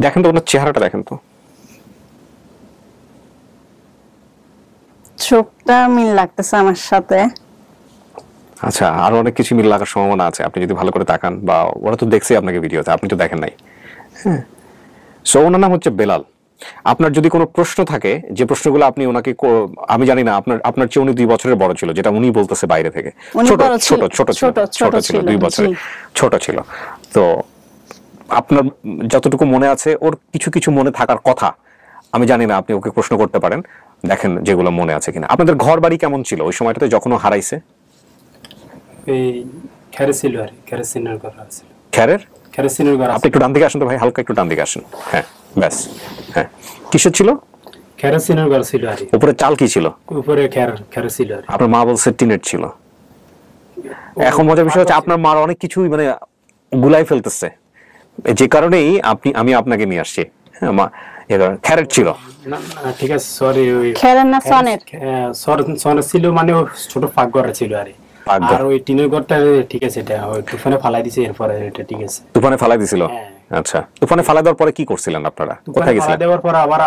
দেখেন তো ওনার চেহারাটা দেখেন তো, চোখটা মিল লাগতেছে আমার সাথে। আচ্ছা আরো অনেক কিছু মিল লাগার সম্ভাবনা আছে, আপনি যদি ভালো করে তাকান, বা ওরা তো দেখছে আপনাকে ভিডিওতে, আপনি তো দেখেন নাই। হ্যাঁ, সো ওনার নাম হচ্ছে বেলাল। আপনার যদি কোনো প্রশ্ন থাকে, যে প্রশ্নগুলো আপনি ওনাকে, আমি জানি না, আপনার চেয়ে উনি 2 বছরের বড় ছিল, যেটা উনি বলতেছে বাইরে থেকে। ছোট ছিল 2 বছরের, ছোট ছিল। তো আপনার যতটুকু মনে আছে, ওর কিছু কিছু মনে থাকার কথা, আমি জানি না, আপনি ওকে প্রশ্ন করতে পারেন, দেখেন যেগুলো মনে আছে কিনা। আপনাদের ঘর বাড়ি কেমন ছিল ওই সময়টাতে যখন ও হারাইছে? আপনি একটু ডান দিকে আসেন তো ভাই, হালকা একটু ডান দিকে আসেন। হ্যাঁ ব্যাস, হ্যাঁ। কিসের ছিল? কেরোসিনের ঘর ছিল। আর উপরে চাল কি ছিল? উপরে কেরোসিন। আপনার মা বলছে টিনের ছিল। এখন মজার বিষয় হচ্ছে আপনার মার অনেক কিছুই মানে গুলাই ফেলতেছে, যে কারণেই আমি আপনাকে নিয়ে আসছি। হ্যাঁ মা খ্যারেট ছিল। ঠিক আছে, সরি, ওই খ্যারেট না সনের? সনের ছিল, মানে ছোট ফাঁক ঘর ছিল। আর ওই টিনের ঘরটা ঠিক আছে, এটা তুফানে ফালাই দিছে, এরপরে এটা ঠিক আছে। তুফানে ফালাই দিছিল? আচ্ছা, তুফানে ফালাই দেওয়ার পরে কি করছিলেন আপনারা? কোথায় গেছিলেন? ফালাই দেওয়ার পরে আবার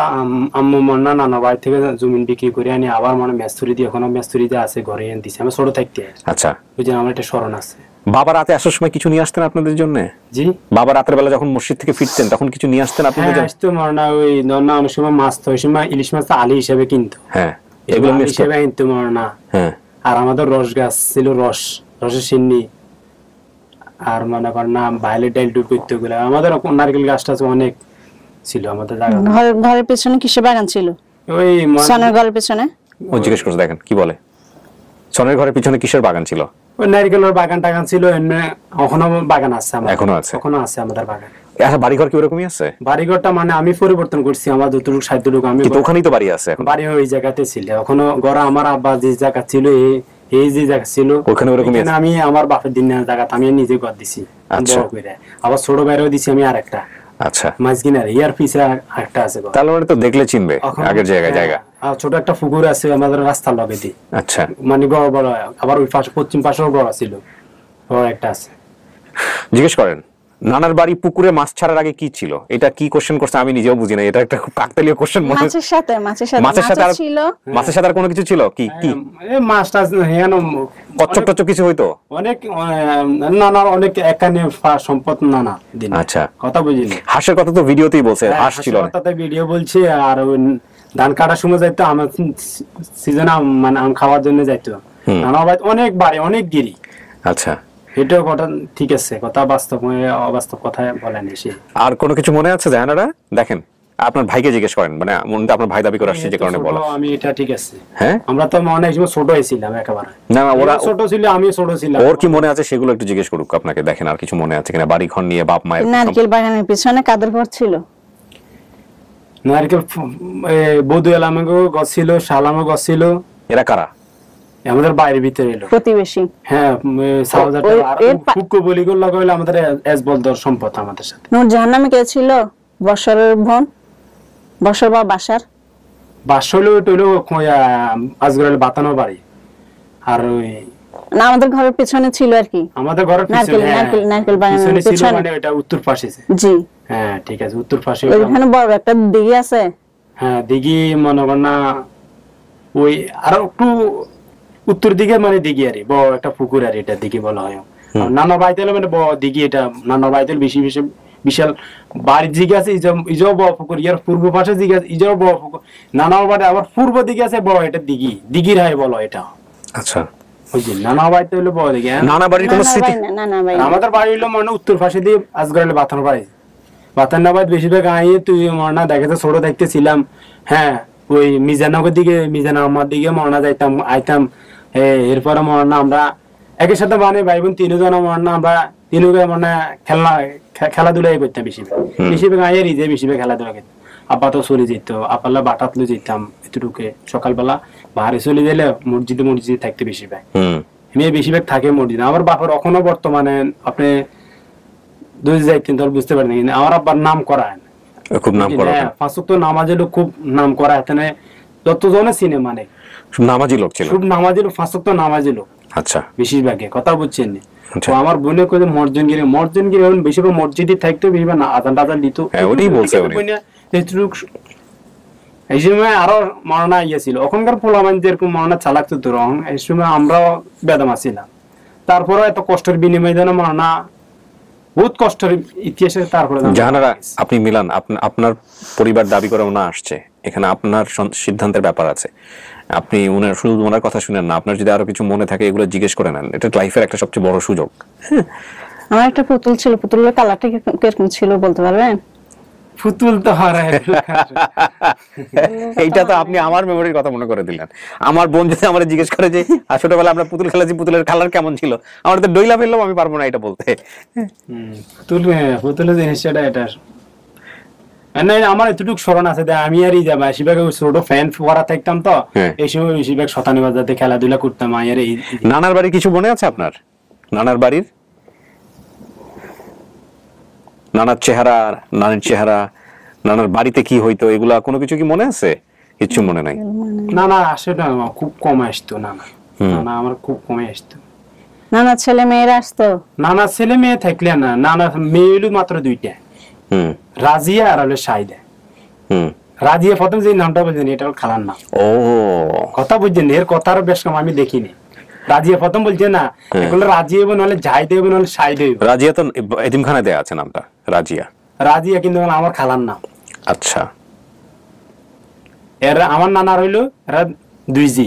আম্মু মন্না নানা বাড়ি থেকে জমি বিক্রি করে আনি, আবার মানে মেস্তুরি দিয়ে, এখনো মেস্তুরি দিয়ে আছে, ঘরে এনে দিছে। আমি ছোট থাকতে। আচ্ছা, ওই জন্য আমার একটা স্মরণ আছে। বাবা রাতে আসার সময় কিছু নিয়ে আসতেন আপনাদের জন্য? জি, বাবা রাতের বেলা যখন মসজিদ থেকে ফিরতেন তখন কিছু নিয়ে আসতেন আপনাদের জন্য? আসতো মরনা, ওই ধরনা অনেক সময় মাছ, তো ওই সময় ইলিশ মাছ আলি হিসেবে কিনতো। হ্যাঁ, এগুলো হিসেবে কিনতো মরনা। হ্যাঁ, আর আমাদের রস গাছ ছিল, রসের সিন্নি, আর মনে কর না ভায়োলেট ডাইল টুপ করতে গেলে আমাদের নারকেল গাছটা অনেক ছিল আমাদের জায়গা। ঘরের পেছনে কিসের বাগান ছিল? ওই সনের ঘরের পেছনে। ও জিজ্ঞেস করছে, দেখেন কি বলে, সনের ঘরের পিছনে কিসের বাগান ছিল? ওই নারকেলের বাগান টাগান ছিল। এখনো বাগান আছে, এখনো আছে আমাদের বাগান। বাড়িঘর কি ওরকমই আছে? বাড়িঘরটা মানে আমি পরিবর্তন করছি, আমার যতটুকু সাধ্যটুকু। আমি ওখানেই তো বাড়ি আছে এখন? বাড়ি ওই জায়গাতে ছিল। এখনো ঘর আমার আব্বা যে জায়গা ছিল, এই যে জায়গা ছিল ওখানে ওরকমই আছে। আমি আমার বাপের দিন জায়গাতে আমি নিজে ঘর দিছি, বড় করে। আবার ছোট বাইরেও দিছি আমি আরেকটা। আচ্ছা, মাঝকিনার ইয়ার পিছে একটা আছে। তাহলে মানে তো দেখলে চিনবে আগের জায়গা। আর ছোট একটা পুকুর আছে আমাদের রাস্তার লগে দি। আচ্ছা, মানে বড় বড়। আবার ওই পাশে পশ্চিম পাশেও বড় ছিল, বড় একটা আছে। জিজ্ঞেস করেন, নানার বাড়ি পুকুরে মাছ ছাড়ার আগে কি ছিল? এটা কি কোশ্চেন করছে আমি নিজেও বুঝি না। এটা একটা খুব কাকতালীয় কোশ্চেন মনে হচ্ছে। মাছের সাথে আর কোনো কিছু ছিল কি? এই মাছটা কচ্ছপ টচ্ছপ কিছু হইতো? অনেক নানা, অনেক একানে সম্পদ নানা দিন। আচ্ছা, কথা বুঝিনি। হাঁসের কথা তো ভিডিওতেই বলছে, হাঁস ছিল। কথাতে ভিডিও বলছে। আর ধান কাটার সময় যাইতো, আমার সিজনে মানে আম খাওয়ার জন্য যাইতো। নানা বাড়ি অনেক বাড়ি, অনেক গিরি। আচ্ছা, এটাও কথা ঠিক আছে, কথা বাস্তব অবাস্তব কথা বলেন এসে। আর কোনো কিছু মনে আছে জানারা? দেখেন আপনার ভাইকে জিজ্ঞেস করেন, মানে মনটা আপনার ভাই দাবি করে আসছে, যে কারণে বলো। আমি এটা ঠিক আছে। হ্যাঁ, আমরা তো অনেক সময় ছোট ছিলাম একেবারে। না ওরা ছোট ছিল, আমি ছোট ছিলাম। ওর কি মনে আছে সেগুলো একটু জিজ্ঞেস করুক আপনাকে। দেখেন আর কিছু মনে আছে কিনা বাড়ি ঘর নিয়ে, বাপ মায়ের। নারকেল বাগানের পিছনে কাদের ঘর ছিল? নারকেল বধু এলামেগো গাছ ছিল, শালামো গাছ ছিল। এরা কারা? আমাদের বাইরের ভিতরে এলো, প্রতিবেশী। হ্যাঁ, বলি গুলো লাগাইলে আমাদের এসবলদর সম্পদ আমাদের সাথে। নূরজাহান নামে কে ছিল? বশরের বোন, বশর বা বাসার। বাসল হইলো আজগরের বাতানো বাড়ি। আর ওই না, আমাদের ঘরের পেছনে ছিল আর কি। আমাদের ঘরের পিছনে নারকেল বাগানের পেছনে, মানে ওটা উত্তর পাশে। জি হ্যাঁ, ঠিক আছে, উত্তর পাশে। ওখানে বড় একটা দিঘি আছে। হ্যাঁ, দিঘি মনে কর না ওই আরো একটু উত্তর দিকে মানে দিঘি আর বড় একটা পুকুর আর এটা দিঘি বলা হয়। নানা বাড়িতে মানে বড় দিঘি, এটা নানা বাড়িতে বেশি বেশি বিশাল বাড়ির দিকে আছে ইজাও বড় পুকুর, ইয়ার পূর্ব পাশে দিকে আছে ইজাও বড় পুকুর, নানা বাড়ি আবার পূর্ব দিকে আছে বড় এটা দিঘি, দিঘির হয় বলো এটা। আচ্ছা, বুঝলি, নানা বাড়িতে হলো বড় দিঘি। নানা বাড়ির কোনো স্মৃতি? আমাদের বাড়ি হলো মানে উত্তর পাশে দিয়ে আজগরালে বাথান বাড়ি, বাথান বাড়ি বেশিরভাগ আইয়ে তুই মরনা দেখে ছোট দেখতেছিলাম। হ্যাঁ, ওই মিজানগর দিকে, মিজানার দিকে মরনা যাইতাম আইতাম। এরপরে মরনা আমরা একের সাথে মানে ভাই বোন তিনজন মরনা আমরা তিনজন মানে খেলাধুলাই করতাম বেশিরভাগ আইয়ের যে বেশিরভাগ খেলাধুলা করতাম। আব্বা তো চলে যেত, আপাল্লা বাটাত লো যেতাম এতটুকু সকালবেলা বাহারে চলে গেলে মসজিদে থাকতে বেশিরভাগ মেয়ে বেশিরভাগ থাকে মসজিদে। আমার বাপের এখনো বর্তমানে আপনি দুই যাইতেন তাহলে বুঝতে পারেন, আমার আব্বার নাম করা খুব নাম করা, পাঁচ ওয়াক্ত নামাজের লোক খুব নাম করা, এখানে যতজনে চিনে মানে নামাজি লোক ছিল, খুব নামাজি লোক, পাঁচ ওয়াক্ত নামাজি লোক। আচ্ছা, বেশিরভাগে কথা বুঝছেন। তো আমার বোনে কই মর্জনগিরি বেশিরভাগ মসজিদে থাকতো, বেশিরভাগ আজান টাজান দিত। এই সময় আরো মরনা ইয়েছিল, ওখানকার পোলামান যেরকম মরনা চালাকতো তোর, এই সময় আমরাও বেদমা ছিলাম। তারপরে এত কষ্টের বিনিময় যেন মরনা বহুত কষ্টের ইতিহাসে। তারপরে জাহানারা, আপনি মিলান, আপনার পরিবার দাবি করে ওনা আসছে এখানে, আপনার সিদ্ধান্তের ব্যাপার আছে, আপনি শুধু ওনার কথা শুনেন না, আপনার যদি আরো কিছু মনে থাকে এগুলো জিজ্ঞেস করে নেন। এটা লাইফের একটা সবচেয়ে বড় সুযোগ। আমার একটা পুতুল ছিল, পুতুলের কালারটা কিরকম ছিল বলতে পারবেন? পুতুল তো এইটা তো আপনি আমার মেমোরির কথা মনে করে দিলেন। আমার বোন যদি আমার জিজ্ঞেস করে যে ছোটবেলা আমরা পুতুল খেলেছি, পুতুলের কালার কেমন ছিল, আমার তো ডইলা ফেললাম, আমি পারবো না এটা বলতে। পুতুলের জিনিসটা এটা আমার এতটুকু স্মরণ আছে, আমি আর যাবা শিবাগ ছোট ফ্যান পড়া থাকতাম তো, এই সময় শিবাগ শতানি বাজাতে খেলাধুলা করতাম। নানার বাড়ির কিছু মনে আছে আপনার? নানার বাড়ির নানার চেহারা, নানির চেহারা, নানার বাড়িতে কি হইতো, এগুলা কোনো কিছু কি মনে আছে? কিছু মনে নাই? নানা আসে না, খুব কম আসতো। নানা আমার খুব কমে আসতো। নানা ছেলে মেয়েরা আসতো? নানা ছেলে মেয়ে থাকলে না, নানা মেয়ে হলো মাত্র দুইটা, রাজিয়া আর হলো শাহিদা। রাজিয়া প্রথম যে নামটা বলছেন এটা হলো খালার নাম। ও কথা বুঝছেন, এর কথা আরো বেশ কম আমি দেখিনি। রাজিয়া প্রথম বলছে না, এগুলো রাজিয়া হইব নাহলে জাহিদ হইব নাহলে শাহিদ হইব। রাজিয়া তো এতিমখানায় দেয়া আছে নামটা, রাজিয়া। রাজিয়া কিন্তু আমার খালার নাম। আচ্ছা, এর আমার নানার হইলো এরা দুই জি,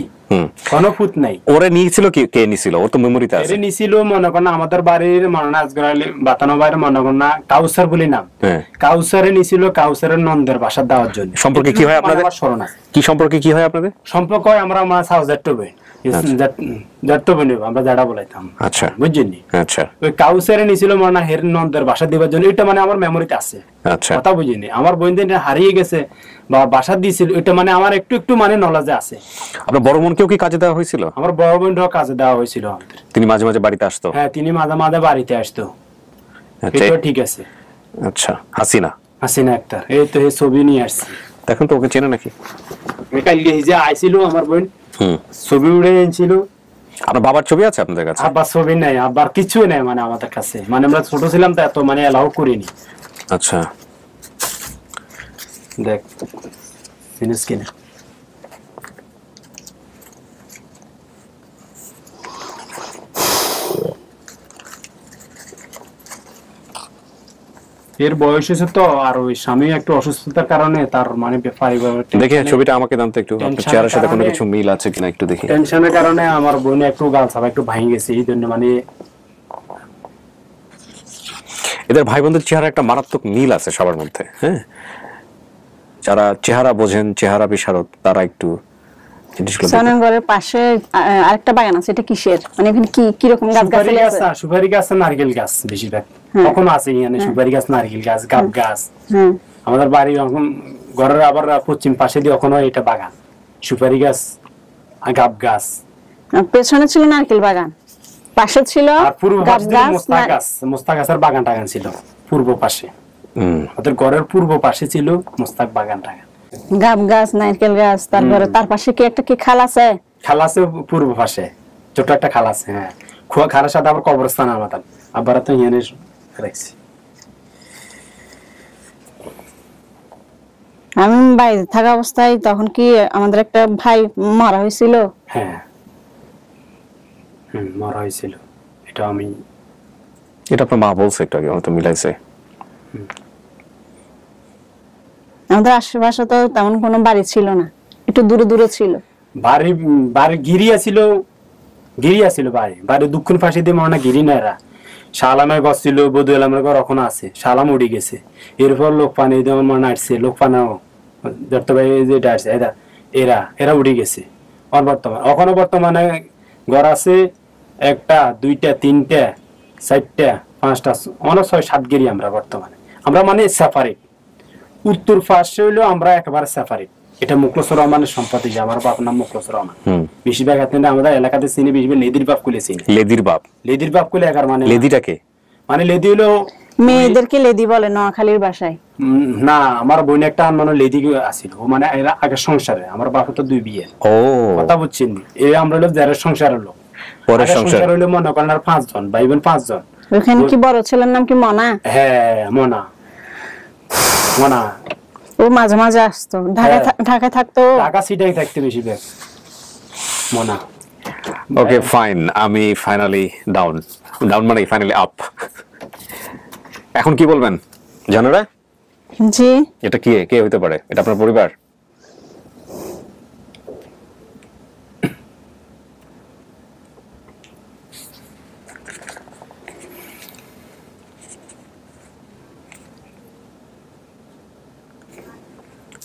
কোনো ফুট নাই। ওরে নিয়েছিল কে নিছিল? ওর তো মেমোরিতে আছে। এর নিছিল মনে করেন আমাদের বাড়ির মনে আজগরালি বাতানো বাইরে মনে করেন না কাউসার বলি নাম, কাউসারে নিছিল, কাউসারের নন্দের বাসা দেওয়ার জন্য। সম্পর্কে কি হয় আপনাদের? কি সম্পর্কে কি হয় আপনাদের? সম্পর্ক হয় আমরা সাউজারটবে আমরা যারা বলাইতাম। আচ্ছা, বুঝছেন? আচ্ছা, ওই কাউসারে নিছিল মনে হের নন্দের বাসা দেওয়ার জন্য, এটা মানে আমার মেমোরিতে আছে। আচ্ছা, কথা বুঝিনি, আমার বোনদের হারিয়ে গেছে বা বাসা দিয়েছিল, এটা মানে আমার একটু একটু মানে নলেজে আছে। আপনার বড় বোনকেও কি কাজে দেওয়া হয়েছিল? আমার বড় বোনটাও কাজে দেওয়া হয়েছিল আমাদের। তিনি মাঝে মাঝে বাড়িতে আসতো? হ্যাঁ, তিনি মাঝে মাঝে বাড়িতে আসতো। এটা ঠিক আছে। আচ্ছা, হাসিনা আক্তার, এই তো এই ছবি নিয়ে আসছি। দেখুন তো, ওকে চেনে নাকি? কালকে যে আইছিল আমার বোন, ছবি উড়ে এনেছিল। আপনার বাবার ছবি আছে আপনাদের কাছে? আব্বার ছবি নাই, আব্বার কিছু নাই মানে আমাদের কাছে, মানে আমরা ছোট ছিলাম তো এত মানে এলাও করিনি। আচ্ছা, দেখ জিনিস কিনা এর বয়স হয়েছে তো, আর ওই স্বামী একটু অসুস্থতার কারণে তার মানে দেখে ছবিটা আমাকে দাম তো একটু, আপনার চেহারার সাথে কোনো কিছু মিল আছে কিনা একটু দেখি। টেনশনের কারণে আমার বোন একটু গাল ছাপা একটু ভাঙে গেছে, এই জন্য মানে এদের ভাই বোনদের চেহারা একটা মারাত্মক মিল আছে সবার মধ্যে। হ্যাঁ, যারা চেহারা বোঝেন, চেহারা বিশারদ, তারা একটু সোনাঙ্গরের পাশে আরেকটা বাগান আছে, এটা কিসের মানে কি রকম গাছ আছে? সুপারি গাছ, নারকেল গাছ বেশিরভাগ কখনো আছে এখানে, সুপারি গাছ, নারকেল গাছ, গাব গাছ। আমাদের বাড়ি এখন ঘরের আবার পশ্চিম পাশে দিয়ে ওখানে এটা বাগান, সুপারি গাছ, গাব গাছ। পেছনে ছিল নারকেল বাগান, পাশে ছিল গাব গাছ, মোস্তাক গাছের বাগান টাগান ছিল পূর্ব পাশে। আমাদের ঘরের পূর্ব পাশে ছিল মোস্তাক বাগান টাগান, গাব গাছ, নারকেল গাছ। তারপরে তার পাশে কি একটা কি খাল আছে? খাল আছে পূর্ব পাশে, ছোট একটা খাল আছে। হ্যাঁ, খালের সাথে আবার কবরস্থান আমাদের, আবার তো এখানে রাখছি। আমি বাইরে থাকা অবস্থায় তখন কি আমাদের একটা ভাই মারা হয়েছিল? হ্যাঁ মারা হয়েছিল, এটা আপনার মা বলছে একটু আগে, তো মিলাইছে। আমাদের আশেপাশে তো তেমন কোনো বাড়ি ছিল না, একটু দূরে দূরে ছিল। বাড়ি গিরিয়া ছিল বাড়ি দক্ষিণ পাশে দিয়ে মনে গিরি না, এরা শালামের গছ ছিল, বধু আলামের ঘর এখনো আছে, শালাম উড়ে গেছে। এরপর লোক পানি যেমন মনে আসছে, লোক পানাও ধরতে ভাই যেটা আসছে এরা উড়ে গেছে। বর্তমানে ঘর আছে 1টা 2টা 3টা 4টা 5টা 6-7 গিরি। আমরা মানে সেপারেট, উত্তর পাশে হইলো আমরা একেবারে সেপারেট। এটা মুখলেসুর রহমানের সম্পত্তি, যে আমার বাপ নাম মুখলেসুর রহমান। বেশিরভাগ আমাদের এলাকাতে চিনি, বেশিরভাগ লেদির বাপ কুলে চিনি। লেদির বাপ কুলে একার মানে লেদিটাকে মানে লেদি হলো মেয়েদেরকে লেদি বলে নোয়াখালীর ভাষায়। না, আমার বোন একটা মানে লেদি আছিল, মানে এরা আগের সংসারে, আমার বাপের তো 2 বিয়ে। কথা বুঝছেন? এই আমরা হলো যারা সংসারের লোক, পরে সংসার হইলো মনে করেন আর 5 জন ভাই বোন, 5 জন। ওখানে কি বড় ছেলের নাম কি মনা? হ্যাঁ মনা। ও মাঝে মাঝে আসতো, ঢাকায় থাকতো, ঢাকা সিটাই থাকতে বেশি বেশ মনা। ওকে ফাইন, আমি ফাইনালি ডাউন মানে ফাইনালি আপ। এখন কি বলবেন জানারা? জি, এটা কে হইতে পারে? এটা আপনার পরিবার?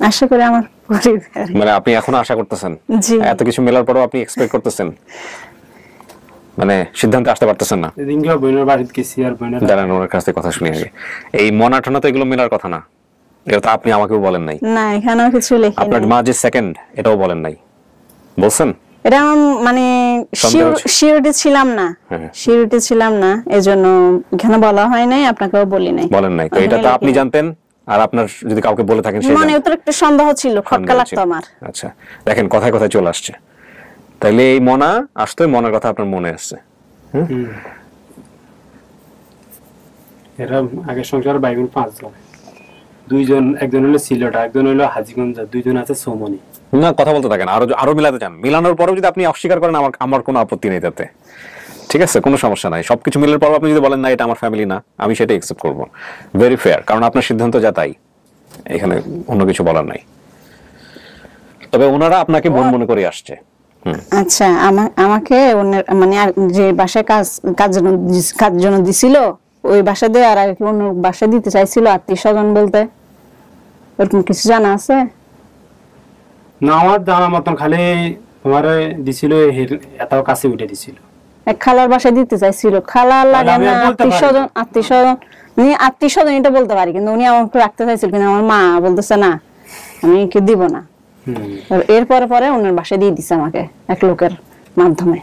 আশা করি আমার পরিবার। মানে আপনি এখন আশা করতেছেন? জি। এত কিছু মেলার পরেও আপনি এক্সপেক্ট করতেছেন, মানে সিদ্ধান্তে আসতে পারতেছেন না? দাঁড়ান, ওনার কাছ থেকে কথা শুনি আগে। এই মনাটনা তো এগুলো মেলার কথা না, এটা তো আপনি আমাকেও বলেন নাই। না, এখানেও কিছু লেখা নেই। আপনার মা যে সেকেন্ড, এটাও বলেন নাই, বলছেন? এটা মানে সিউরিটি ছিলাম না, এজন্য এখানে বলা হয় নাই, আপনাকেও বলি নাই। বলেন নাই তো, এটা তো আপনি জানতেন। আর আপনার যদি কাউকে বলে থাকেন, সেই মনে তো একটা সন্দেহ ছিল, খটকা লাগতো আমার। আচ্ছা, দেখেন কথায় কথায় চলে আসছে। তাইলে এই মনা আসতো, মনের কথা আপনার মনে আসছে। এরা আগে সংসার ভাই বোন 5 জন, 2 জন, একজন হলো সিলেটা, একজন হলো হাজীগঞ্জ, 2 জন আছে সৌমনি। না, কথা বলতে থাকেন, আরো মিলাতে চান। মিলানোর পরেও যদি আপনি অস্বীকার করেন, আমার কোনো আপত্তি নেই তাতে, ঠিক আছে, কোনো সমস্যা নাই। সবকিছু মিলার পর আপনি যদি বলেন না এটা আমার ফ্যামিলি না, আমি সেটা একসেপ্ট করবো, ভেরি ফেয়ার, কারণ আপনার সিদ্ধান্ত যা তাই, এখানে অন্য কিছু বলার নাই। তবে ওনারা আপনাকে বোন মনে করে আসছে। আচ্ছা, আমাকে মানে যে বাসায় কাজ জন্য দিছিল, ওই বাসা দিয়ে আর অন্য বাসা দিতে চাইছিল, আত্মীয় স্বজন বলতে, ওরকম কিছু জানা আছে? না, আমার জানা মতন খালি তোমার দিছিল, এত কাছে উঠে দিছিল, খালার বাসায় দিতে চাইছিল। খালার লাগে না, আত্মীয় স্বজন এটা বলতে পারি, কিন্তু উনি আমাকে রাখতে চাইছিল, কিন্তু আমার মা বলতেছে না, আমি কি দিব না। এরপরে পরে ওনার বাসায় দিয়ে দিছে আমাকে এক লোকের মাধ্যমে।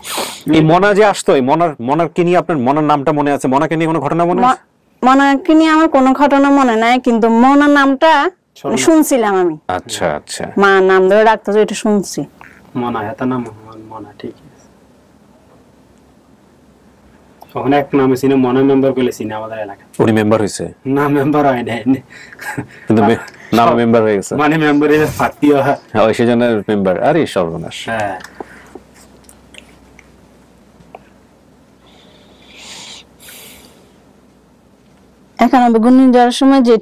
এই মনা যে আসতো, মনাকে নিয়ে আপনার মনার নামটা মনে আছে? মনাকে নিয়ে কোনো ঘটনা মনে আছে? মনাকে নিয়ে আমার কোনো ঘটনা মনে নাই, কিন্তু মনার নামটা শুনছিলাম আমি। আচ্ছা আচ্ছা, মা নাম ধরে ডাকতো, এটা শুনছি। মনা, এত নাম মনা, ঠিক আছে। তখন এক নামে ছিল মনা, মেম্বার বলে চিনি আমাদের এলাকা। উনি মেম্বার হয়েছে? না, মেম্বার হয় নাই, কিন্তু নাম মেম্বার হয়ে গেছে, মানে মেম্বার এর পার্টি হয়, সেজন্য মেম্বার। আরে সর্বনাশ। হ্যাঁ, এখন ঘূর্ণিঝড়ের সময় যে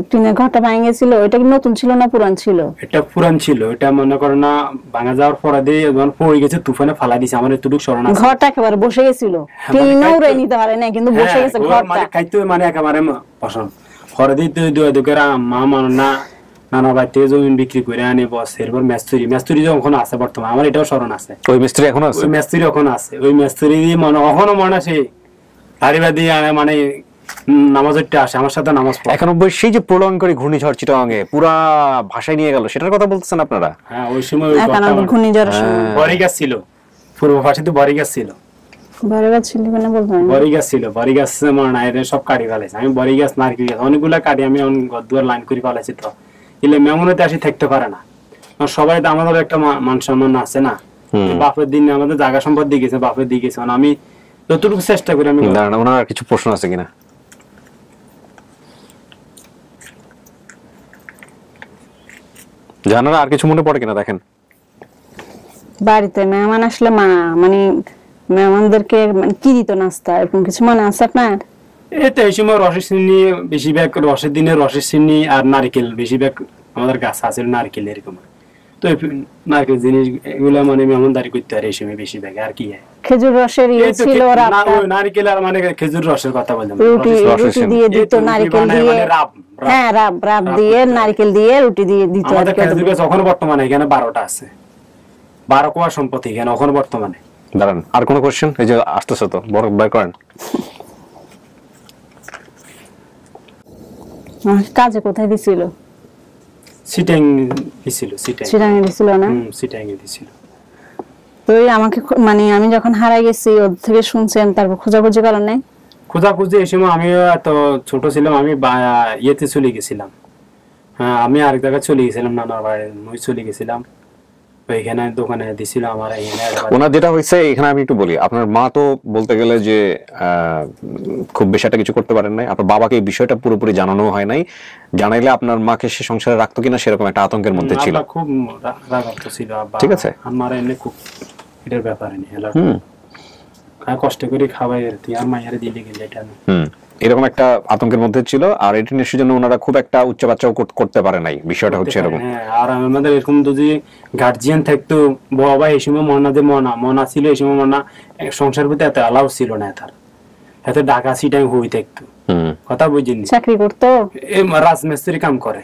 টিনের ঘরটা ভেঙে গেছিল, ওইটা কি নতুন ছিল না পুরান ছিল? এটা পুরান ছিল। এটা মনে করো না, ভাঙা যাওয়ার পরে দিয়ে যখন পড়ে গেছে, তুফানে ফালা দিছে, আমার এতটুকু স্মরণ আছে। ঘরটা একেবারে বসে গেছিল, টিনও উড়ে নিতে পারে না, কিন্তু বসে গেছে ঘরটা। মানে খাইতে মানে একেবারে পছন্দ পরে দিতে দুকেরা মা মানে না, নানা বাড়িতে জমি বিক্রি করে আনে বস। এরপর মেস্তুরি যখন আছে বর্তমানে, আমার এটাও স্মরণ আছে। ওই মিস্ত্রি এখন আছে? ওই মিস্ত্রি এখন আছে। ওই মিস্ত্রি মানে এখনো মনে আছে, হারিবা দিয়ে মানে নামাজটা আসে আমার সাথে, নামাজ পড়ে। 91 সেই যে প্রলয়ঙ্করী ঘূর্ণিঝড় চিটাগাঙে পুরা ভাষায় নিয়ে গেল, সেটার কথা বলতেছেন আপনারা? হ্যাঁ, ওই সময় ঘূর্ণিঝড়ের সময় বরিগাছ ছিল, পূর্ব পাশে তো বরিগাছ ছিল। বরিগাছ ছিল মানে বলতে বরিগাছ ছিল, বরিগাছ মানে সব কাটি ফেলাইছে। আমি বরিগাছ, নারকেল গাছ অনেকগুলা কাটি আমি দুয়ার লাইন করে ফেলাইছি। তো এলে মেমনতে আসি থাকতে পারে না, সবাই তো আমাদের একটা মান সম্মান আছে না। বাপের দিন আমাদের জায়গা সম্পদ দিয়ে গেছে, বাপের দিয়ে গেছে, আমি যতটুকু চেষ্টা করি। আমি ওনার কিছু প্রশ্ন আছে কিনা? জানারা আর কিছু মনে পড়ে কিনা দেখেন? বাড়িতে মেহমান আসলে মা মানে মেহমানদেরকে মানে কি দিত নাস্তা, এরকম কিছু মনে আছে আপনার? এটা এই সময় রসের চিনি, বেশিরভাগ রসের দিনে রসের চিনি আর নারকেল, বেশিরভাগ আমাদের গাছ আছে নারকেল এরকম। তো নারকেল জিনিস এগুলো মানে মেহমানদারি করতে আর এই সময় বেশিরভাগ। আর কি খেজুর রসের ছিল, নারকেল আর মানে খেজুর রসের কথা বললাম, রুটি দিয়ে দিত নারকেল দিয়ে, হ্যাঁ রাব দিয়ে নারকেল দিয়ে রুটি দিয়ে দিত। আমাদের খেজুর গাছ এখন বর্তমানে এখানে 12টা আছে, 12 কোয়া সম্পত্তি এখানে এখন বর্তমানে। দাঁড়ান, আর কোনো কোশ্চেন? এই যে আসতেছে তো, বড় বের করেন। কাজে কোথায় দিছিল? সিটাং দিছিল। সিটাং দিছিল না? সিটাং দিছিল। তো আমাকে মানে আমি যখন হারাই গেছি ওর থেকে শুনছেন, তারপর খোঁজাখুঁজি করার নাই? খোঁজাখুঁজি এই সময় আমি এত ছোট ছিলাম, আমি ইয়েতে চলে গেছিলাম। হ্যাঁ, আমি আরেক জায়গায় চলে গেছিলাম, নানার বাড়ি মই চলে গেছিলাম, ওইখানে দোকানে দিছিল আমার। ওনার যেটা হয়েছে এখানে আমি একটু বলি, আপনার মা তো বলতে গেলে যে খুব বেশি একটা কিছু করতে পারেন নাই, আপনার বাবাকে এই বিষয়টা পুরোপুরি জানানো হয় নাই। জানাইলে আপনার মাকে সে সংসারে রাখতো কিনা সেরকম একটা আতঙ্কের মধ্যে ছিল। খুব রাগান্বিত ছিল আব্বা, ঠিক আছে, আমার এমনি খুব এটার ব্যাপারে নেই হলো, কষ্ট করে খাওয়াই আর তুই আর মায়ের দিলে গেলে এটা এরকম একটা আতঙ্কের মধ্যে ছিল। আর এটি নিশ্চয় জন্য ওনারা খুব একটা উচ্চবাচ্চাও করতে পারে নাই, বিষয়টা হচ্ছে এরকম। আর আমাদের এরকম যদি গার্জিয়ান থাকতো, বাবা এই সময় মনা ছিল, এই সময় মনা সংসার প্রতি এত অ্যালাউ ছিল না, তার এত ঢাকা সিটাই হয়ে থাকতো। কথা বুঝিনি, চাকরি করতো, রাজমিস্ত্রি কাম করে,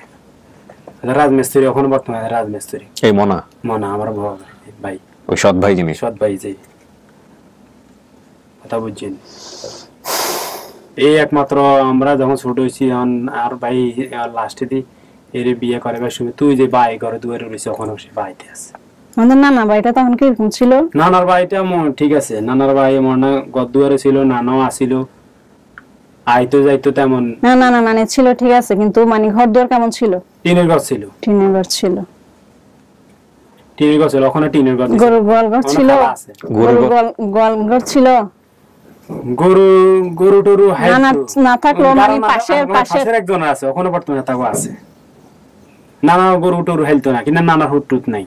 রাজমিস্ত্রি এখন বর্তমানে রাজমিস্ত্রি। এই মনা আমার ভাই, ওই সৎ ভাই যিনি, সৎ ভাই যে, কথা বুঝছেন। এই একমাত্র আমরা যখন ছোট হয়েছি, আর ভাই লাস্টে দি এর বিয়ে করার সময় তুই যে ভাই ঘরে দুয়ারে রয়েছে, ওখানে সে বাড়িতে আছে। আমাদের নানা ভাইটা তখন কিরকম ছিল? নানার ভাইটা ঠিক আছে, নানার ভাই মনে ঘর দুয়ারে ছিল, নানাও আসিল, আইতো যাইতো তেমন। না মানে ছিল ঠিক আছে, কিন্তু মানে ঘর দুয়ার কেমন ছিল? টিনের ঘর ছিল। টিনের ঘর ছিল, টিনের ঘর ছিল, ওখানে টিনের ঘর, গরু গোয়াল ঘর ছিল, গরু গোয়াল ঘর ছিল। গরু টরু না থাকলো মানে পাশের একজন আছে, ওখানে বর্তমানে তাও আছে। নানা গরু টরু হেলতো না, কিন্তু নানার হুটুট নাই,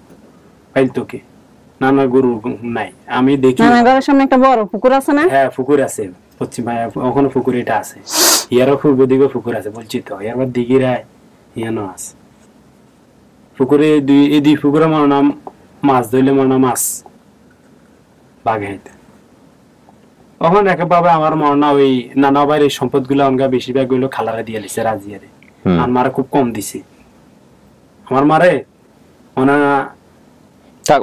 হেলতো কি নানার গরু নাই। আমি দেখি নানা ঘরের সামনে একটা বড় পুকুর আছে না? হ্যাঁ, পুকুর আছে পশ্চিম ভাই, ওখানে পুকুর এটা আছে। ইয়ারও পূর্ব দিকে পুকুর আছে বলছি তো, ইয়ার দিঘিরায় ইয়ানো আছে পুকুরে। দুই পুকুরে মনে নাম মাছ ধরলে মনে মাছ বাঘে হাইতে। ওখানে একেবারে আমার মনে ওই নানা ভাইয়ের এই সম্পদ গুলো অনগা বেশিরভাগ গুলো খালারে দিয়ে দিছে, রাজিয়ারে। আর মারা খুব কম দিছে, আমার মারে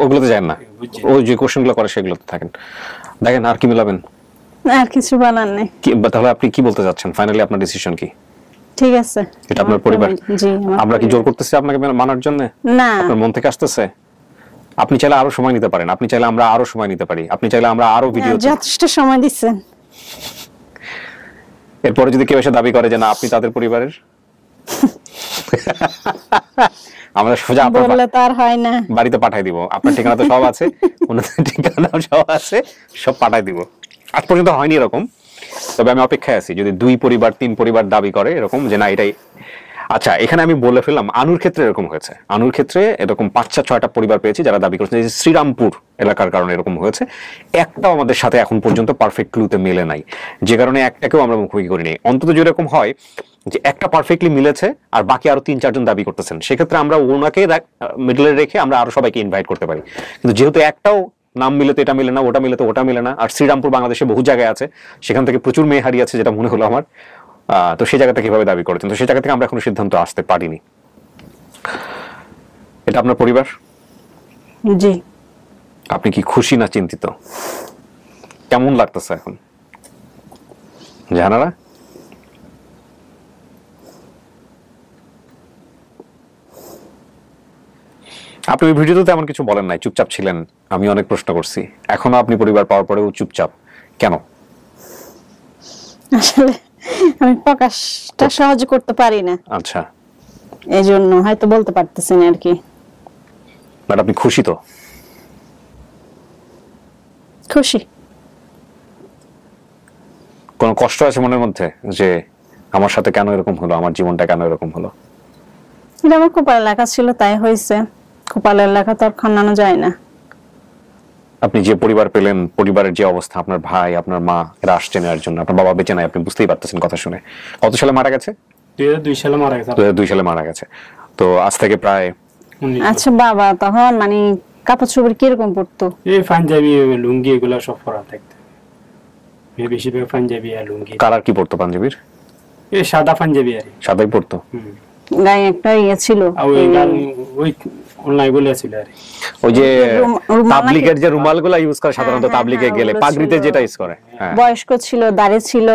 ওগুলোতে যায় না, ওই যে কোশ্চেন গুলো করে সেগুলোতে থাকেন। দেখেন আর কি মিলাবেন? আর কিছু বলার নেই। তাহলে আপনি কি বলতে যাচ্ছেন? ফাইনালি আপনার ডিসিশন কি? ঠিক আছে, এটা আপনার পরিবার। জি, আমরা কি জোর করতেছি আপনাকে মানার জন্য? না, আপনার মন থেকে আসতেছে। আপনি চাইলে আরো সময় নিতে পারেন, আপনি চাইলে আমরা আরো সময় নিতে পারি, আপনি চাইলে আমরা আরো ভিডিও, যথেষ্ট সময় দিচ্ছেন। এরপরে যদি কেউ এসে দাবি করে যে না আপনি তাদের পরিবারের, আমরা সোজা বললে তো আর হয় না, বাড়িতে পাঠাই দিব। আপনার ঠিকানা তো সব আছে, ওনাদের ঠিকানা সব আছে, সব পাঠাই দিব। আজ পর্যন্ত হয়নি এরকম, তবে আমি অপেক্ষায় আছি যদি 2 পরিবার 3 পরিবার দাবি করে এরকম যে না এটাই। আচ্ছা, এখানে আমি বলে ফেললাম আনুর ক্ষেত্রে এরকম হয়েছে, আনুর ক্ষেত্রে এরকম 5-6টা পরিবার পেয়েছি যারা দাবি করছে যে শ্রীরামপুর এলাকার কারণে এরকম হয়েছে। একটাও আমাদের সাথে এখন পর্যন্ত পারফেক্ট ক্লুতে মেলে নাই, যে কারণে একটাকেও আমরা মুখোমুখি করিনি। অন্তত যেরকম হয় যে একটা পারফেক্টলি মিলেছে আর বাকি আরো 3-4 জন দাবি করতেছেন, সেক্ষেত্রে আমরা ওনাকে মিডলে রেখে আমরা আরো সবাইকে ইনভাইট করতে পারি। কিন্তু যেহেতু একটাও নাম মিলে তো এটা মিলে না, ওটা মিলে তো ওটা মিলে না, আর শ্রীরামপুর বাংলাদেশে বহু জায়গায় আছে, সেখান থেকে প্রচুর মেয়ে হারিয়েছে যেটা মনে হলো আমার। তো সেই জায়গাটা কিভাবে দাবি করেছেন, তো সেই জায়গা থেকে আমরা এখনো সিদ্ধান্ত আসতে পারিনি। এটা আপনার পরিবার? জি। আপনি কি খুশি না চিন্তিত? কেমন লাগতেছে এখন জানারা? আপনি ওই ভিডিওতে তেমন কিছু বলেন নাই, চুপচাপ ছিলেন। আমি অনেক প্রশ্ন করছি, এখনো আপনি পরিবার পাওয়ার পরেও চুপচাপ কেন? আসলে আমি প্রকাশটা সহজে করতে পারি না। আচ্ছা, এই জন্য হয়তো বলতে পারতেছি না আর কি। বাট আপনি খুশি তো? খুশি। কোন কষ্ট আছে মনের মধ্যে যে আমার সাথে কেন এরকম হলো, আমার জীবনটা কেন এরকম হলো? এটা আমার কপালে লেখা ছিল, তাই হয়েছে। কপালের লেখা তো আর খানানো যায় না। আপনি যে পরিবার পেলেন, পরিবারের যে অবস্থা, আপনার ভাই আপনার মা এরা আসছেন এর জন্য, আপনার বাবা বেঁচে নাই, আপনি বুঝতেই পারতেছেন কথা শুনে। কত সালে মারা গেছে? 2002 সালে মারা গেছে। 2002 সালে মারা গেছে। তো আজ থেকে প্রায় আচ্ছা বাবা তখন মানে কাপড় চোপড় কিরকম পরতো? এই পাঞ্জাবি লুঙ্গি এগুলা সব পরা থাকতো। বেশিরভাগ পাঞ্জাবি আর লুঙ্গি। কালার কি পরতো পাঞ্জাবির? এই সাদা পাঞ্জাবি আর সাদাই পরতো। গায়ে একটা ইয়ে ছিল, ওই অনলাইন বলে ছিল আর ওই যে তাবলিগের যে রুমালগুলো ইউজ করে সাধারণত তাবলিগে গেলে, পাগড়িতে যেটা ইউজ করে। বয়স্ক ছিল, দাড়ি ছিল।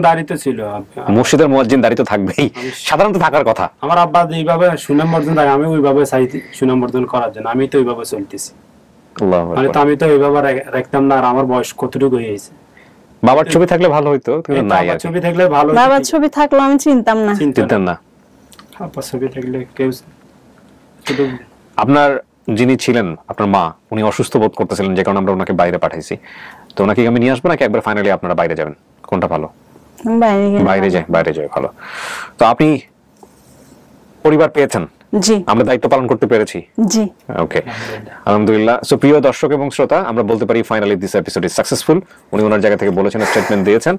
দাড়ি তো ছিল। মসজিদের মুয়াজ্জিন দাড়ি তো থাকবেই, সাধারণত থাকার কথা। আমার আব্বা এইভাবে সুনাম বর্ধন থাকে, আমি ওইভাবে চাইছি সুনাম বর্ধন করার জন্য, আমি তো ওইভাবে চলতেছি। মানে তো আমি তো ওইভাবে রাখতাম না। আর আমার বয়স কতটুকু হয়েছে। বাবার ছবি থাকলে ভালো হইতো, কিন্তু নাই। আর ছবি থাকলে ভালো। বাবার ছবি থাকলো আমি চিনতাম না। চিনতেন না? আব্বার ছবি থাকলে কেউ। আপনার যিনি ছিলেন আপনার মা, উনি অসুস্থ বোধ করতেছিলেন, যে কারণে আমরা ওনাকে বাইরে পাঠাইছি। তো ওনাকে আমি নিয়ে আসবো নাকি একবার ফাইনালি আপনারা বাইরে যাবেন, কোনটা ভালো? বাইরে যায় ভালো। তো আপনি পরিবার পেয়েছেন, জি, আমরা দায়িত্ব পালন করতে পেরেছি। জি, ওকে, আলহামদুলিল্লাহ। সো প্রিয় দর্শক এবং শ্রোতা, আমরা বলতে পারি finally this episode is successful. উনি ওনার জায়গা থেকে বলেছেন, স্টেটমেন্ট দিয়েছেন।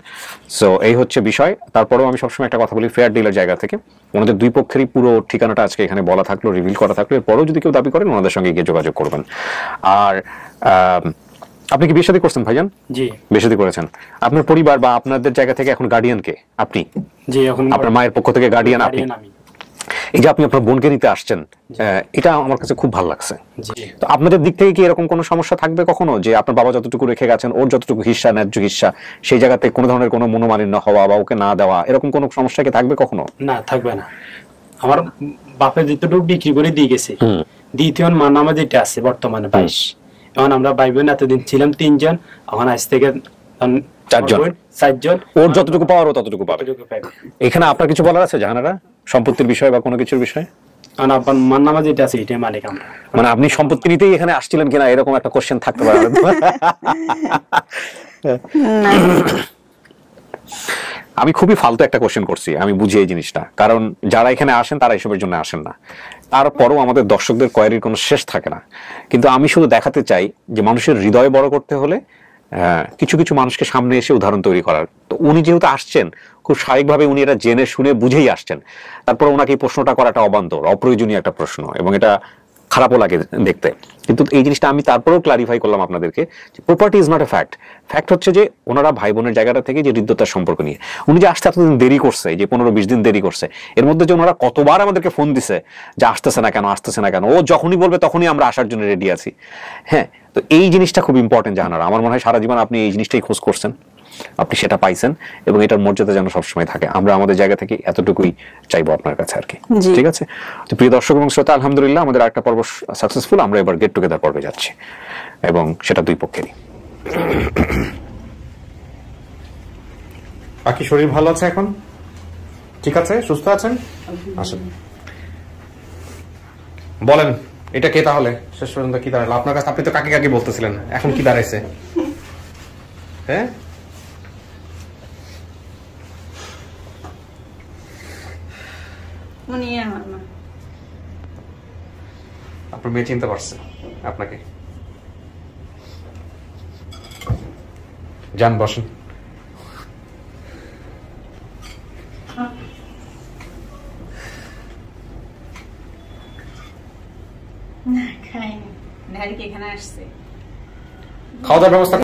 সো এই হচ্ছে বিষয়। তারপরেও আমি সবসময় একটা কথা বলি, ফেয়ার ডিলের জায়গা থেকে ওনাদের দুই পক্ষেরই পুরো ঠিকানাটা আজকে এখানে বলা থাকলো, রিভিল করা থাকলো। এরপরেও যদি কেউ দাবি করেন, ওনাদের সঙ্গে গিয়ে যোগাযোগ করবেন। আর আপনি কি বিয়ে শাদী করছেন ভাইজান? জি, বিয়ে শাদী করেছেন। আপনার পরিবার বা আপনাদের জায়গা থেকে এখন গার্ডিয়ান কে? আপনি? জি, এখন আপনার মায়ের পক্ষ থেকে গার্ডিয়ান আপনি। এই যে আপনি আপনার বোনকে নিতে আসছেন, এটা আমার কাছে খুব ভালো লাগছে। তো আপনাদের দিক থেকে কি এরকম কোনো সমস্যা থাকবে কখনো, যে আপনার বাবা যতটুকু রেখে গেছেন, ওর যতটুকু হিস্সা, ন্যায্য হিস্সা, সেই জায়গাতে কোনো ধরনের কোনো মনোমালিন্য হওয়া বা ওকে না দেওয়া, এরকম কোনো সমস্যা কি থাকবে কখনো? না, থাকবে না। আমার বাপের যতটুকু বিক্রি করে দিয়ে গেছে, দ্বিতীয় মান আমার যেটা আছে বর্তমানে 22। এখন আমরা ভাই বোন এতদিন ছিলাম 3 জন, এখন আজ থেকে 4 জন। ওর যতটুকু পাওয়ার ও ততটুকু পাবে। এখানে আপনার কিছু বলার আছে জাহানারা, সম্পত্তির বিষয় বা কোনো কিছুর বিষয়? মানে আপনি সম্পত্তি নিতেই এখানে আসছিলেন কিনা, এরকম একটা কোশ্চেন থাকতে পারে। আমি খুবই ফালতু একটা কোশ্চেন করছি, আমি বুঝি এই জিনিসটা। কারণ যারা এখানে আসেন তারা এসবের জন্য আসেন না। তারপরও আমাদের দর্শকদের কোয়ারির কোনো শেষ থাকে না। কিন্তু আমি শুধু দেখাতে চাই যে মানুষের হৃদয় বড় করতে হলে কিছু কিছু মানুষকে সামনে এসে উদাহরণ তৈরি করার। তো উনি যেহেতু আসছেন, খুব স্বাভাবিকভাবে উনি এটা জেনে শুনে বুঝেই আসছেন। তারপর ওনাকে এই প্রশ্নটা করাটা অবান্তর, অপ্রয়োজনীয় একটা প্রশ্ন, এবং এটা খারাপও লাগে দেখতে। কিন্তু এই জিনিসটা আমি তারপরেও ক্লারিফাই করলাম আপনাদেরকে, যে property is not a fact. Fact হচ্ছে যে ওনারা ভাই বোনের জায়গাটা থেকে যে হৃদ্যতার সম্পর্ক নিয়ে উনি যে আসতে এতদিন দেরি করছে, যে 15-20 দিন দেরি করছে, এর মধ্যে যে ওনারা কতবার আমাদেরকে ফোন দিছে যে আসতেছে না কেন, আসতেছে না কেন, ও যখনই বলবে তখনই আমরা আসার জন্য রেডি আছি। হ্যাঁ, তো এই জিনিসটা খুব ইম্পর্টেন্ট জানার। আমার মনে হয় সারা জীবন আপনি এই জিনিসটাই খোঁজ করছেন, আপনি সেটা পাইছেন, এবং এটার মর্যাদা যেন সবসময় থাকে। আমরা আমাদের জায়গা থেকে এতটুকুই চাইবো আপনার কাছে আর কি। ঠিক আছে? তো প্রিয় দর্শক এবং শ্রোতা, আলহামদুলিল্লাহ আমাদের একটা পর্ব সাকসেসফুল। আমরা এবার গেট টুগেদার পর্বে যাচ্ছি, এবং সেটা দুই পক্ষেরই। বাকি শরীর ভালো আছে এখন? ঠিক আছে, সুস্থ আছেন? আসেন বলেন, এটা কে তাহলে শেষ পর্যন্ত কি দাঁড়ালো আপনার কাছে? আপনি তো কাকে কাকে বলতেছিলেন, এখন কি দাঁড়াইছে? হ্যাঁ, আপনার মেয়ে চিনতে পারছে আপনাকে? যান, বসেন। খাওয়া দাওয়ার ব্যবস্থা